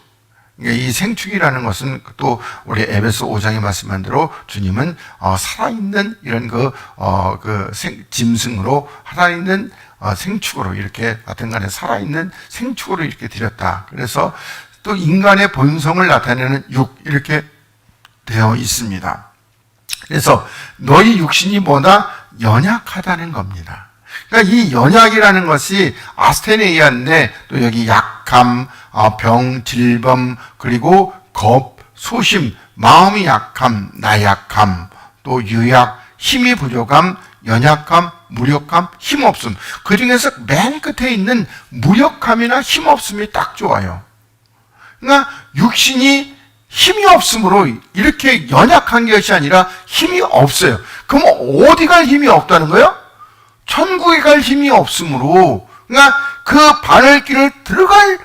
이 생축이라는 것은 또 우리 에베소 5장에 말씀한 대로 주님은 살아있는 이런 짐승으로 살아있는 생축으로 이렇게 같은 간에 살아있는 생축으로 이렇게 드렸다. 그래서 또 인간의 본성을 나타내는 육 이렇게 되어 있습니다. 그래서 너희 육신이 뭐다? 연약하다는 겁니다. 그러니까 이 연약이라는 것이 아스테네이아인데 또 여기 약함, 병, 질병, 그리고 겁, 소심, 마음이 약함, 나약함, 또 유약, 힘이 부족함, 연약함, 무력함, 힘없음. 그 중에서 맨 끝에 있는 무력함이나 힘없음이 딱 좋아요. 그러니까 육신이 힘이 없으므로 이렇게 연약한 것이 아니라 힘이 없어요. 그럼 어디 갈 힘이 없다는 거예요? 천국에 갈 힘이 없으므로, 그러니까 그 바늘길을 들어갈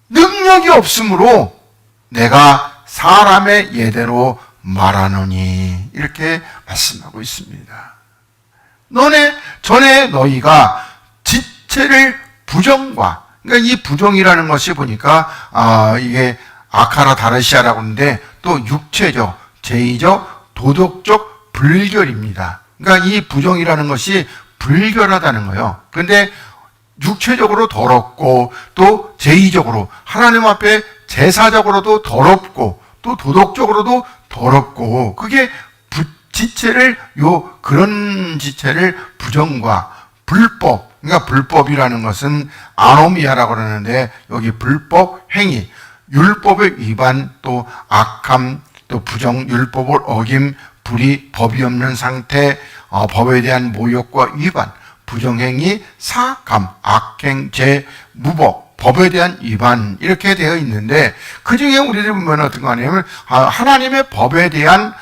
능력이 없으므로 내가 사람의 예대로 말하노니 이렇게 말씀하고 있습니다. 전에 너희가 지체를 부정과, 그러니까 이 부정이라는 것이 보니까 이게 아카라 다르시아라고 하는데 또 육체적, 제의적, 도덕적 불결입니다. 그러니까 이 부정이라는 것이 불결하다는 거예요. 그런데 육체적으로 더럽고 또 제의적으로 하나님 앞에 제사적으로도 더럽고 또 도덕적으로도 더럽고 그게 그런 지체를 부정과 불법, 그러니까 불법이라는 것은 아노미아라고 그러는데 여기 불법 행위, 율법의 위반, 또 악함, 또 부정, 율법을 어김, 불의, 법이 없는 상태, 법에 대한 모욕과 위반, 부정행위, 사감, 악행, 죄, 무법, 법에 대한 위반 이렇게 되어 있는데 그 중에 우리들 보면 어떤 거 아니냐면 하나님의 법에 대한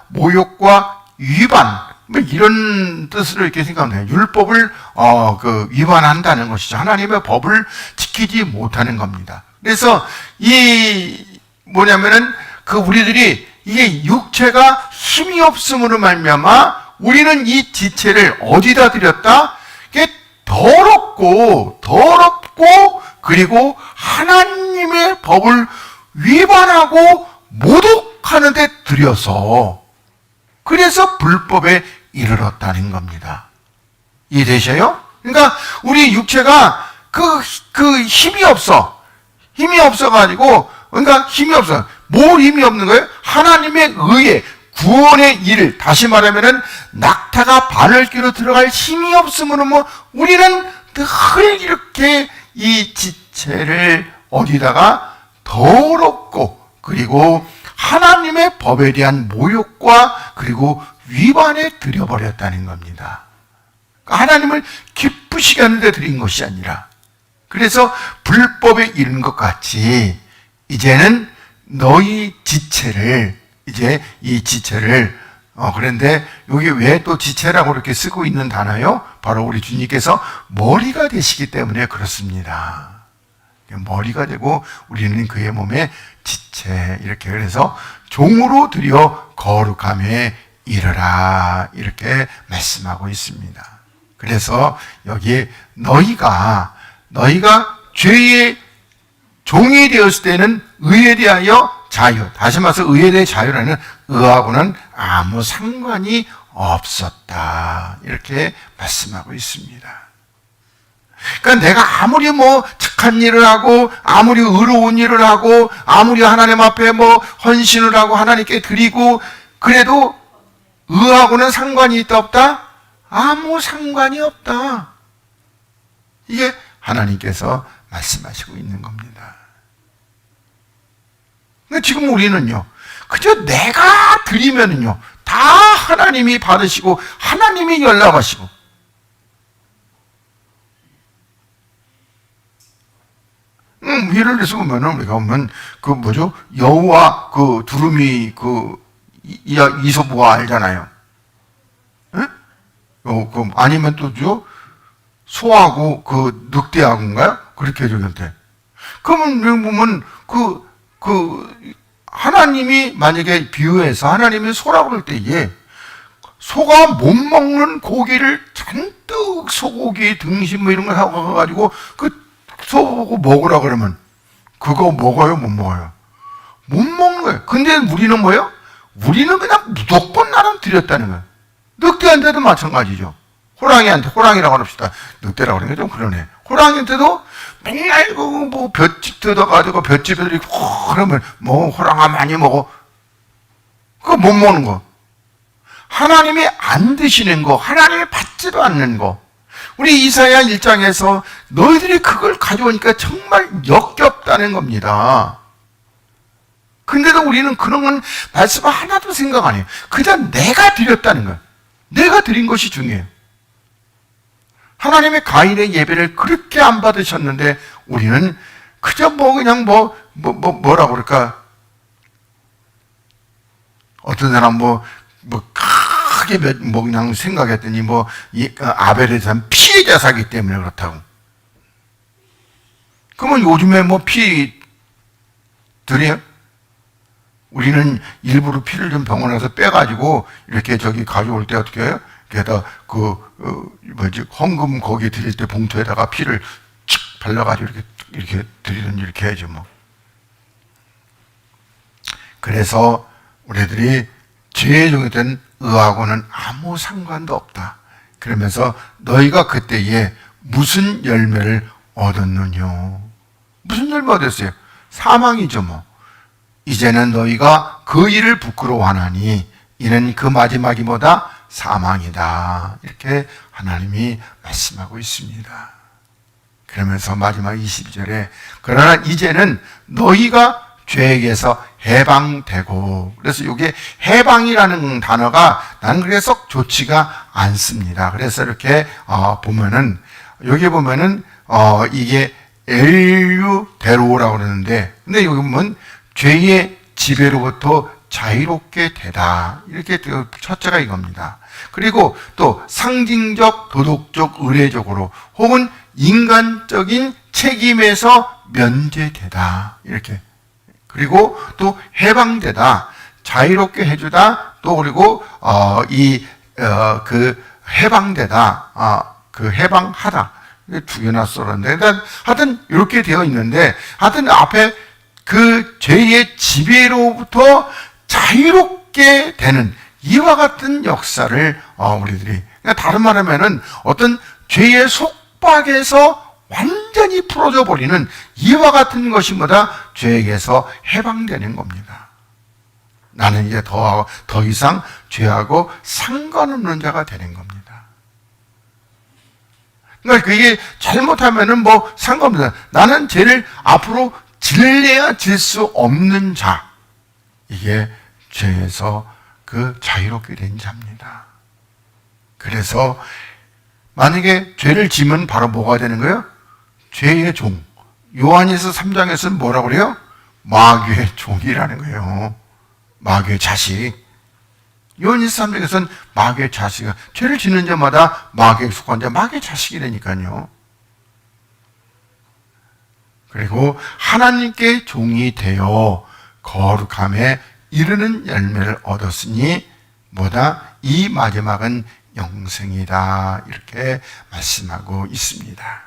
모욕과 위반 뭐 이런 뜻으로 이렇게 생각해요. 율법을 위반한다는 것이죠. 하나님의 법을 지키지 못하는 겁니다. 그래서 우리들이 이게 육체가 힘이 없음으로 말미암아 우리는 이 지체를 어디다 드렸다? 이게 더럽고 그리고 하나님의 법을 위반하고 모독하는 데 들여서 그래서 불법에 이르렀다는 겁니다. 이해되셔요? 그러니까 우리 육체가 힘이 없어가지고 그러니까 힘이 없어. 뭘 힘이 없는 거예요? 하나님의 의에 구원의 일을, 다시 말하면은 낙타가 바늘귀로 들어갈 힘이 없으므로 우리는 늘 이렇게 이 지체를 어디다가 더럽고 그리고 하나님의 법에 대한 모욕과 그리고 위반에 들여버렸다는 겁니다. 하나님을 기쁘시게 하는데 드린 것이 아니라 그래서 불법에 이른 것 같이 이제는 너희 지체를 그런데 여기 왜 또 지체라고 이렇게 쓰고 있는 단어요? 바로 우리 주님께서 머리가 되시기 때문에 그렇습니다. 머리가 되고 우리는 그의 몸에 지체 이렇게 그래서 종으로 드려 거룩함에 이르라 이렇게 말씀하고 있습니다. 그래서 여기에 너희가 죄의 종이 되었을 때는 의에 대하여 자유, 다시 말해서 의에 대해 자유라는 의하고는 아무 상관이 없었다 이렇게 말씀하고 있습니다. 그러니까 내가 아무리 착한 일을 하고 아무리 의로운 일을 하고 아무리 하나님 앞에 헌신을 하고 하나님께 드리고 그래도 의하고는 상관이 있다 없다? 아무 상관이 없다. 이게 하나님께서 말씀하시고 있는 겁니다. 지금 우리는요, 그저 내가 드리면은요, 다 하나님이 받으시고, 하나님이 연락하시고. 예를 들어서 보면은, 우리가 보면, 여우와 두루미, 이소부가 알잖아요. 예? 아니면 소하고 늑대하고인가요? 그렇게 해주는데. 그러면 보면, 하나님이 만약에 비유해서 하나님이 소라고 할 때에 소가 못 먹는 고기를 잔뜩 소고기 등심 뭐 이런 거 사가지고 그 소보고 먹으라 그러면 그거 먹어요, 못 먹어요? 못 먹는 거예요. 근데 우리는 뭐예요? 우리는 그냥 무조건 나는 드렸다는 거예요. 늑대한테도 마찬가지죠. 호랑이라고 합시다. 늑대라고 그러는 게 좀 그러네. 호랑이한테도 맨날 뭐 볏짚 뜯어가지고 볏짚에서 이렇게 그러면 뭐 호랑아 많이 먹어. 그거 못 먹는 거. 하나님이 안 드시는 거, 하나님이 받지도 않는 거. 우리 이사야 1장에서 너희들이 그걸 가져오니까 정말 역겹다는 겁니다. 근데도 우리는 그런 건 말씀 하나도 생각 안 해요. 그냥 내가 드렸다는 거예요. 내가 드린 것이 중요해요. 하나님의 가인의 예배를 그렇게 안 받으셨는데 우리는 그저 그냥 뭐라고 그럴까? 어떤 사람 크게 그냥 생각했더니 아벨에 대한 피해자 사기 때문에 그렇다고. 그러면 요즘에 피 드려요? 우리는 일부러 피를 좀 병원에서 빼가지고 이렇게 가져올 때 어떻게 해요? 게다가 헌금 거기 드릴 때 봉투에다가 피를 칙 발라가지고 이렇게 드리든지 이렇게 해야죠, 뭐. 그래서 우리들이 죄의 종이 된 의하고는 아무 상관도 없다. 그러면서 너희가 그때에 무슨 열매를 얻었느냐? 무슨 열매 얻었어요? 사망이죠, 뭐. 이제는 너희가 그 일을 부끄러워하나니 이는 그 마지막이 뭐다? 사망이다. 이렇게 하나님이 말씀하고 있습니다. 그러면서 마지막 22절에 그러나 이제는 너희가 죄에게서 해방되고, 그래서 이게 해방이라는 단어가 나는 그래서 좋지가 않습니다. 그래서 이렇게 보면은 여기 보면은 이게 엘유데로라고 그러는데, 근데 여기 보면 죄의 지배로부터 자유롭게 되다. 이렇게 첫째가 이겁니다. 그리고 또 상징적, 도덕적, 의례적으로 혹은 인간적인 책임에서 면제되다. 이렇게. 그리고 또 해방되다. 자유롭게 해주다. 또 그리고 해방되다. 해방하다. 이게 두 개나 써놨는데, 하여튼 이렇게 되어 있는데, 하여튼 앞에 그 죄의 지배로부터 자유롭게 되는 이와 같은 역사를 우리들이, 그러니까 다른 말하면은 어떤 죄의 속박에서 완전히 풀어져 버리는 이와 같은 것이 뭐다? 죄에게서 해방되는 겁니다. 나는 이제 더 이상 죄하고 상관없는 자가 되는 겁니다. 그러니까 그게 잘못하면은 상관없습니다. 나는 죄를 앞으로 질래야 질 수 없는 자. 이게 죄에서 자유롭게 된 자입니다. 그래서 만약에 죄를 지면 바로 뭐가 되는 거예요? 죄의 종. 요한일서 3장에서는 뭐라고 그래요? 마귀의 종이라는 거예요. 마귀의 자식. 요한일서 3장에서는 마귀의 자식이, 죄를 짓는 자마다 마귀에 속한 자, 마귀의 자식이라니까요. 그리고 하나님께 종이 되어 거룩함에 이르는 열매를 얻었으니 뭐다? 이 마지막은 영생이다. 이렇게 말씀하고 있습니다.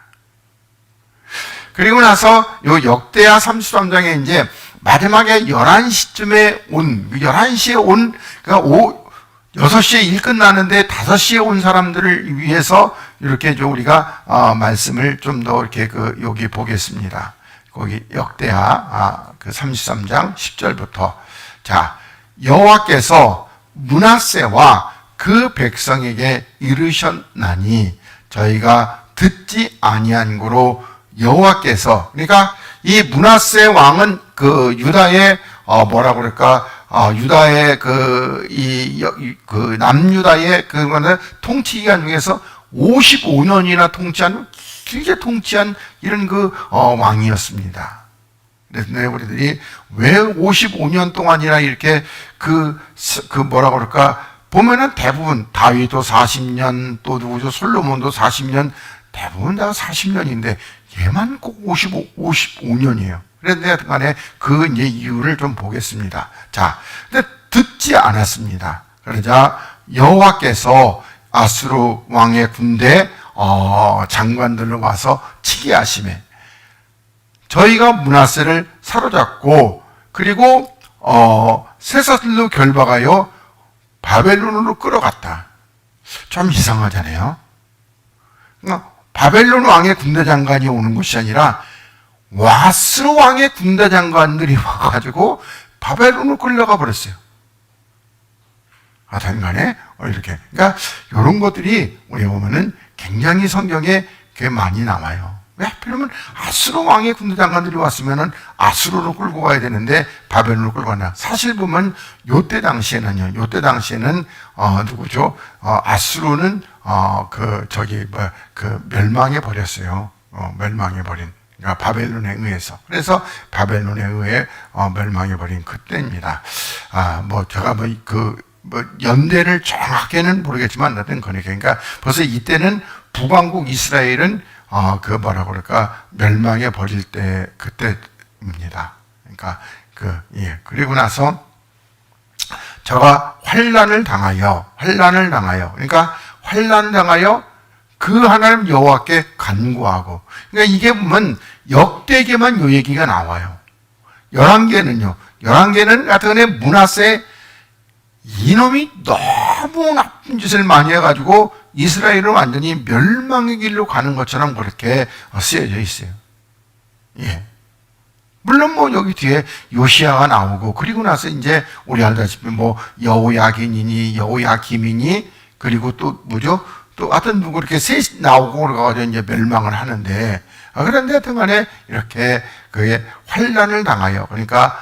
그리고 나서 요 역대하 33장에 이제 마지막에 11시쯤에 11시에 그러니까 6시에 일 끝나는데 5시에 온 사람들을 위해서 이렇게 우리가 말씀을 좀 더 이렇게 여기 보겠습니다. 거기 역대하 33장 10절부터. 자, 여호와께서 므낫세와 그 백성에게 이르셨나니 저희가 듣지 아니한 고로 여호와께서, 그러니까 이 므낫세 왕은 유다의 뭐라고 그럴까? 유다의 남유다의 통치 기간 중에서 55년이나 길게 통치한 이런 왕이었습니다. 그래서 우리들이 왜 55년 동안이나 이렇게 뭐라고 그럴까? 보면은 대부분 다윗도 40년, 또 누구죠? 솔로몬도 40년, 대부분 다 40년인데 얘만 꼭 55년이에요. 그런데 간에 그 이제 이유를 좀 보겠습니다. 자, 근데 듣지 않았습니다. 그러자 여호와께서 아수르 왕의 군대 장관들을 와서 치게 하시매 저희가 므낫세를 사로잡고 그리고 쇠사슬로 결박하여 바벨론으로 끌어갔다. 좀 이상하잖아요. 그러니까 바벨론 왕의 군대 장관이 오는 것이 아니라 아수르 왕의 군대 장관들이 와가지고 바벨론으로 끌려가 버렸어요. 하여튼 간에 이렇게. 그러니까 이런 것들이 우리 보면은 굉장히 성경에 꽤 많이 남아요. 왜 하필이면 아수르 왕의 군대 장관들이 왔으면은 아수르로 끌고 가야 되는데 바벨론으로 끌고 가나. 사실 보면 요때 당시에는 누구죠? 아수르는 멸망해 버렸어요. 멸망해 버린. 그러니까 바벨론에 의해서. 그래서 바벨론에 의해 멸망해 버린 그때입니다. 제가 연대를 정확히는 모르겠지만, 하여튼 그러니까 벌써 이때는 북왕국 이스라엘은 멸망해 버릴 때, 그때입니다. 그러니까, 그리고 나서, 저가 환란을 당하여, 그러니까, 환란을 당하여 그 하나님 여호와께 간구하고, 그러니까 이게 보면 역대기만 요 얘기가 나와요. 열왕기는 하여튼간에 므낫세 이놈이 너무 나쁜 짓을 많이 해가지고 이스라엘은 완전히 멸망의 길로 가는 것처럼 그렇게 쓰여져 있어요. 예. 물론 여기 뒤에 요시야가 나오고, 그리고 나서 이제 우리 알다시피 여호야김이니, 그리고 또 하여튼 그렇게 셋이 나오고 그래가지고 이제 멸망을 하는데, 그런데 하여튼 간에 이렇게 그의 환란을 당하여, 그러니까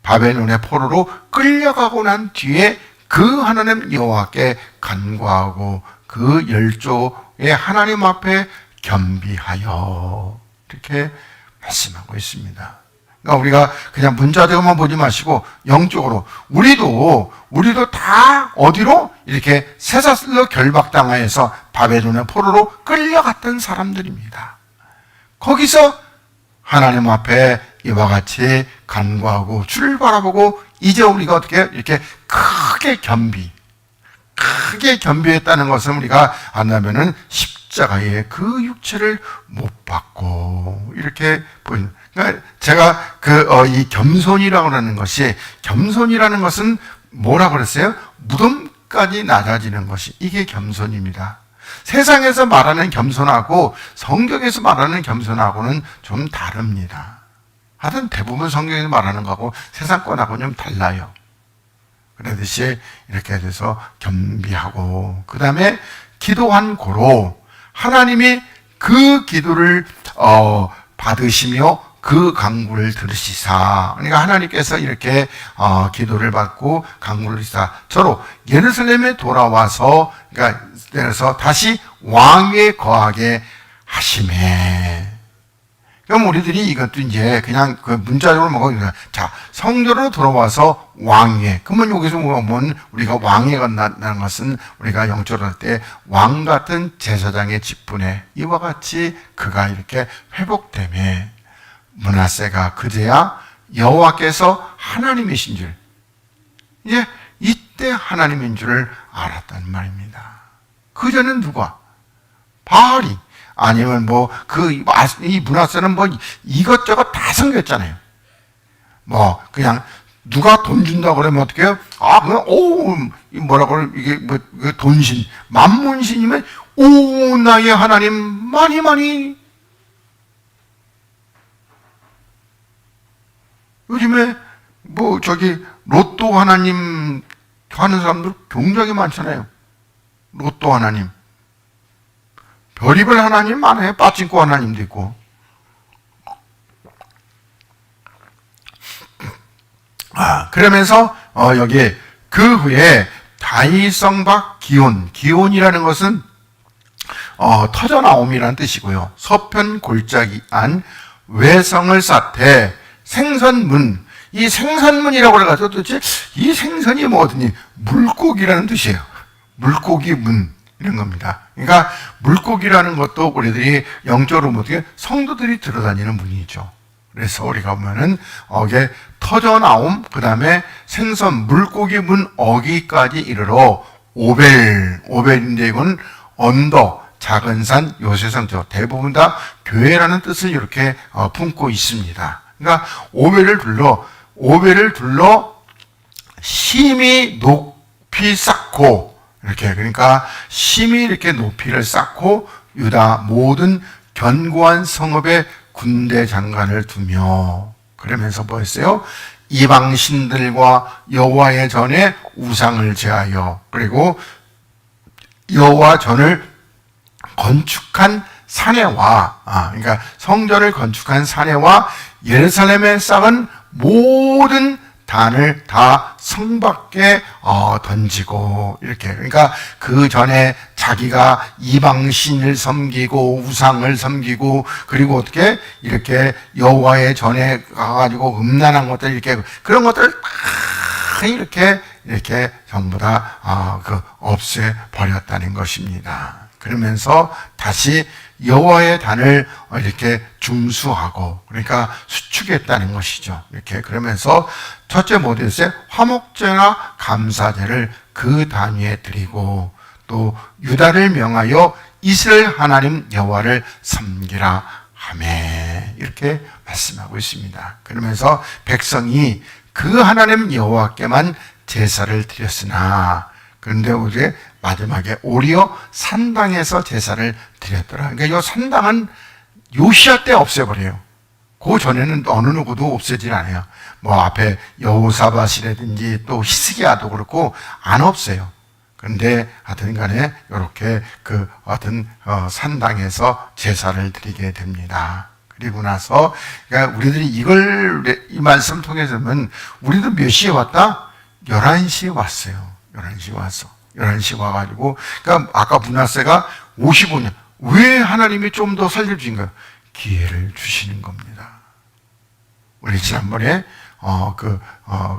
바벨론의 포로로 끌려가고 난 뒤에 그 하나님 여호와께 간구하고 그 열조의 하나님 앞에 겸비하여 이렇게 말씀하고 있습니다. 그러니까 우리가 그냥 문자적으로만 보지 마시고 영적으로 우리도 다 어디로 이렇게 쇠사슬로 결박당하여서 바벨론의 포로로 끌려갔던 사람들입니다. 거기서 하나님 앞에 이와 같이 간구하고 주를 바라보고 이제 우리가 어떻게 이렇게 크게 겸비했다는 것을 우리가 안다면은 십자가의 그 육체를 못 받고 이렇게 보이는. 그러니까 제가 이 겸손이라고 하는 겸손이라는 것은 뭐라고 그랬어요? 무덤까지 낮아지는 것이 이게 겸손입니다. 세상에서 말하는 겸손하고 성경에서 말하는 겸손하고는 좀 다릅니다. 하여튼 대부분 성경에서 말하는 거하고 세상 거하고는 좀 달라요. 그러듯이 이렇게 돼서 겸비하고, 그 다음에 기도한 고로 하나님이 그 기도를 받으시며 그 간구를 들으시사. 그러니까 하나님께서 이렇게 기도를 받고 간구를 들으시사 저로 예루살렘에 돌아와서, 그러니까 그래서 다시 왕위에 거하게 하시매. 그럼 우리들이 이것도 이제 그냥 문자적으로 먹으니까, 자, 성전으로 돌아와서 왕위에. 그러면 여기서 보면 우리가 왕위에 간다는 것은 우리가 영적으로 할 때 왕 같은 제사장의 직분에 이와 같이 그가 이렇게 회복되매 므낫세가 그제야 여호와께서 하나님이신 줄, 이제 이때 하나님인 줄을 알았단 말입니다. 그전엔 누가? 바알이. 아니면 이 므낫세는 이것저것 다 섬겼잖아요. 그냥 누가 돈 준다고 그러면 어떻게 해요? 이게 돈신, 만문신이면, 나의 하나님, 많이. 요즘에, 로또 하나님 하는 사람들 굉장히 많잖아요. 로또 하나님. 별의별 하나님 많아요. 빠친코 하나님도 있고. 그러면서 여기 그 후에 다이성박 기온이라는 것은 터져나옴이라는 뜻이고요. 서편 골짜기 안 외성을 쌓되 생선문. 이 생선문이라고 해가지고 도대체 이 생선이 뭐더니 물고기라는 뜻이에요. 물고기 문. 이런 겁니다. 그러니까 물고기라는 것도 우리들이 영적으로 어떻게 성도들이 들어다니는 문이죠. 그래서 우리가 보면은 어게 터져 나옴, 그 다음에 생선 물고기 문 어기까지 이르러 오벨인데 이건 언덕, 작은 산, 요새산, 대부분 다 교회라는 뜻을 이렇게 품고 있습니다. 그러니까 오벨을 둘러 심히 높이 쌓고, 이렇게, 그러니까 심히 이렇게 높이를 쌓고 유다 모든 견고한 성읍에 군대 장관을 두며, 그러면서 뭐 했어요? 이방 신들과 여호와의 전에 우상을 제하여, 그리고 여호와 전을 건축한 사내와, 그러니까 성전을 건축한 사내와 예루살렘에 쌓은 모든 단을 다 성 밖에 던지고, 이렇게. 그러니까 그 전에 자기가 이방신을 섬기고 우상을 섬기고, 그리고 어떻게 이렇게 여호와의 전에 가가지고 음란한 것들, 이렇게 그런 것들을 다 이렇게 전부 다 없애 버렸다는 것입니다. 그러면서 다시 여호와의 단을 이렇게 중수하고, 그러니까 수축했다는 것이죠. 이렇게 그러면서 첫째 모델세 화목제나 감사제를 그 단 위에 드리고, 또 유다를 명하여 이스라엘 하나님 여호와를 섬기라 하매, 이렇게 말씀하고 있습니다. 그러면서 백성이 그 하나님 여호와께만 제사를 드렸으나, 그런데 우리 마지막에 오히려 산당에서 제사를 드렸더라. 그러니까 이 산당은 요시야 때 없애버려요. 그 전에는 어느 누구도 없애질 않아요. 뭐 앞에 여호사밧이라든지 또 히스기야도 그렇고 안 없어요. 그런데 하여튼 간에 이렇게 산당에서 제사를 드리게 됩니다. 그리고 나서, 그러니까 우리들이 이 말씀 통해서 보면 우리도 몇 시에 왔다? 11시에 왔어요. 11시에 왔어. 11시에 와가지고, 그러니까 아까 문하세가 55년. 왜 하나님이 좀 더 살려주신 거예요? 기회를 주시는 겁니다. 우리 지난번에,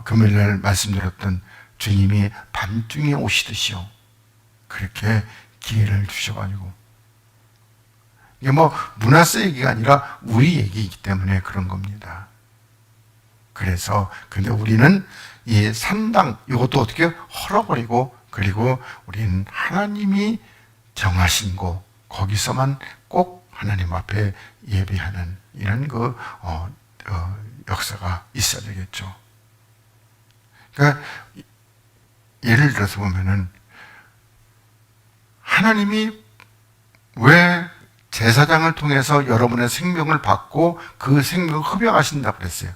금요일날 말씀드렸던 주님이 밤중에 오시듯이요. 그렇게 기회를 주셔가지고. 이게 뭐, 문하세 얘기가 아니라 우리 얘기이기 때문에 그런 겁니다. 그래서, 근데 우리는 이 산당, 이것도 어떻게 헐어버리고, 그리고 우리는 하나님이 정하신 곳, 거기서만 꼭 하나님 앞에 예배하는 이런 역사가 있어야 되겠죠. 그러니까, 예를 들어서 보면은, 하나님이 왜 제사장을 통해서 여러분의 생명을 받고 그 생명을 흡양하신다고 그랬어요?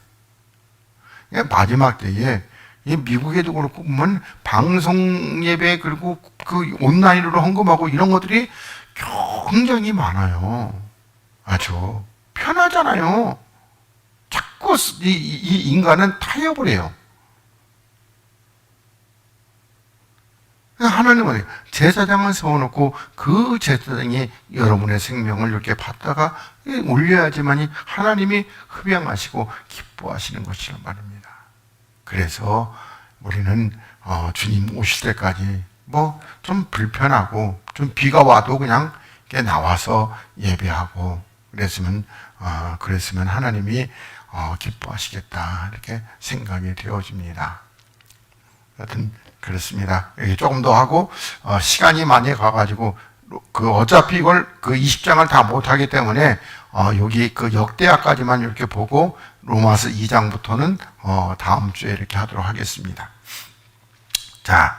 마지막 때에 미국에도 그렇고 보면 방송 예배, 그리고 그 온라인으로 헌금하고 이런 것들이 굉장히 많아요. 아주 편하잖아요. 자꾸 이 인간은 타협을 해요. 하나님은 제사장을 세워놓고 그 제사장이 여러분의 생명을 이렇게 받다가 올려야지만이 하나님이 흡양하시고 기뻐하시는 것이란 말입니다. 그래서 우리는 주님 오실 때까지 뭐 좀 불편하고 좀 비가 와도 그냥 이렇게 나와서 예배하고 그랬으면 하나님이 기뻐하시겠다, 이렇게 생각이 되어집니다. 하여튼 그렇습니다. 여기 조금 더 하고 시간이 많이 가가지고 어차피 이걸 20장을 다 못하기 때문에 여기 역대하까지만 이렇게 보고 로마서 2장부터는 다음 주에 이렇게 하도록 하겠습니다. 자,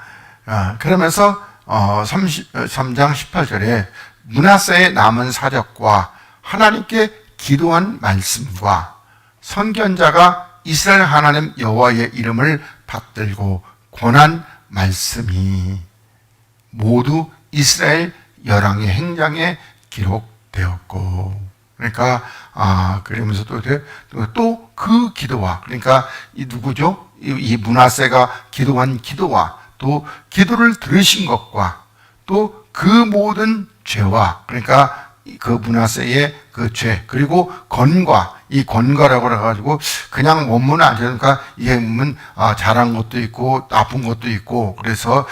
그러면서 3장 18절에 므낫세의 남은 사적과 하나님께 기도한 말씀과 선견자가 이스라엘 하나님 여호와의 이름을 받들고 권한 말씀이 모두 이스라엘 열왕의 행장에 기록되었고, 그러니까 그러면서 또 그 기도와, 그러니까 이 누구죠? 이 므낫세가 기도한 기도와 또 기도를 들으신 것과 또 그 모든 죄와, 그러니까 그 므낫세의 그 죄, 그리고 건과, 이 건과라고 해가지고 그냥 원문은 아니니까 이게 보면 잘한 것도 있고 나쁜 것도 있고, 그래서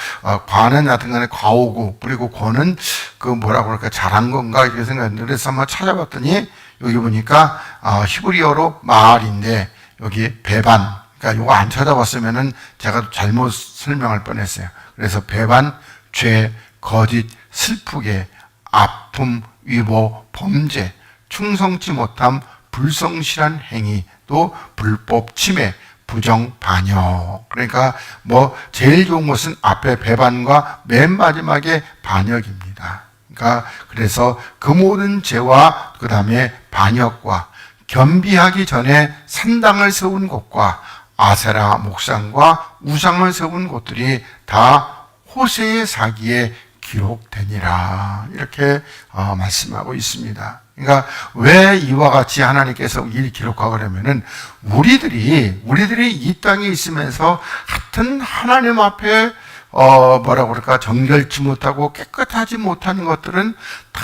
과는 여하튼 간에 과오고, 그리고 권은 그 뭐라고 그럴까 잘한 건가 이렇게 생각했는데, 그래서 한번 찾아봤더니 여기 보니까 히브리어로 마알인데 여기 배반, 그러니까 이거 안 찾아봤으면은 제가 잘못 설명할 뻔했어요. 그래서 배반, 죄, 거짓, 슬프게, 아픔, 위보, 범죄, 충성치 못함, 불성실한 행위, 또 불법 침해, 부정 반역. 그러니까 뭐 제일 좋은 것은 앞에 배반과 맨 마지막에 반역입니다. 그러니까 그래서 그 모든 죄와 그 다음에 반역과 겸비하기 전에 산당을 세운 곳과 아세라 목상과 우상을 세운 곳들이 다 호세의 사기에 기록되니라, 이렇게 말씀하고 있습니다. 그러니까 왜 이와 같이 하나님께서 이 기록하고 그러면은 우리들이 이 땅에 있으면서 하여튼 하나님 앞에 뭐라고 그럴까 정결치 못하고 깨끗하지 못하는 것들은 다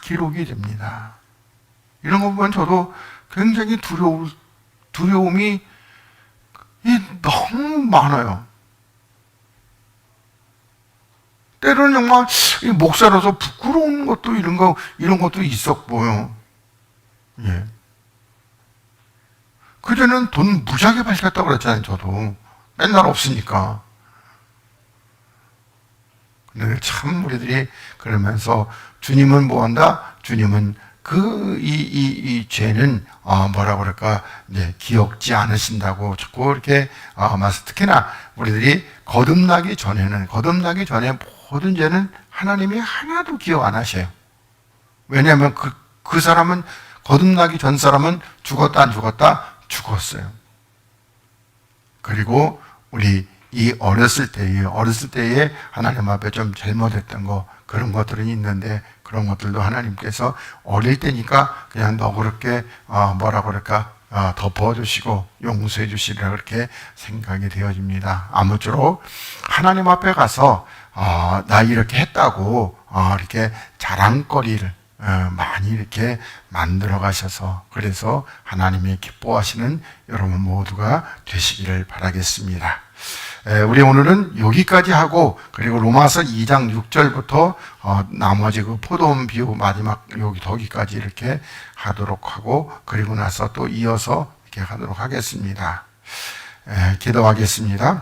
기록이 됩니다. 이런 거 보면 저도 굉장히 두려움이 너무 많아요. 때로는 정말 목사로서 부끄러운 것도 이런 것도 있었고요. 예. 그전에는 돈 무지하게 밝혔다고 그랬잖아요, 저도. 맨날 없으니까. 근데 참 우리들이 그러면서 주님은 뭐 한다? 주님은 이 죄는 뭐라고 그럴까 이제 기억지 않으신다고 자꾸 이렇게 특히나 우리들이 거듭나기 전에 모든 죄는 하나님이 하나도 기억 안 하셔요. 왜냐하면 그 사람은 거듭나기 전 사람은 죽었다 안 죽었다? 죽었어요. 그리고 우리 이 어렸을 때에 하나님 앞에 좀 잘못했던 거, 그런 것들은 있는데 그런 것들도 하나님께서 어릴 때니까 그냥 너그럽게 뭐라고 그럴까 덮어주시고 용서해 주시리라 그렇게 생각이 되어집니다. 아무쪼록 하나님 앞에 가서 나 이렇게 했다고 이렇게 자랑거리를 많이 이렇게 만들어 가셔서, 그래서 하나님이 기뻐하시는 여러분 모두가 되시기를 바라겠습니다. 우리 오늘은 여기까지 하고, 그리고 로마서 2장 6절부터 나머지 그 포도원 비유 마지막 거기까지 이렇게 하도록 하고, 그리고 나서 또 이어서 이렇게 하도록 하겠습니다. 기도하겠습니다.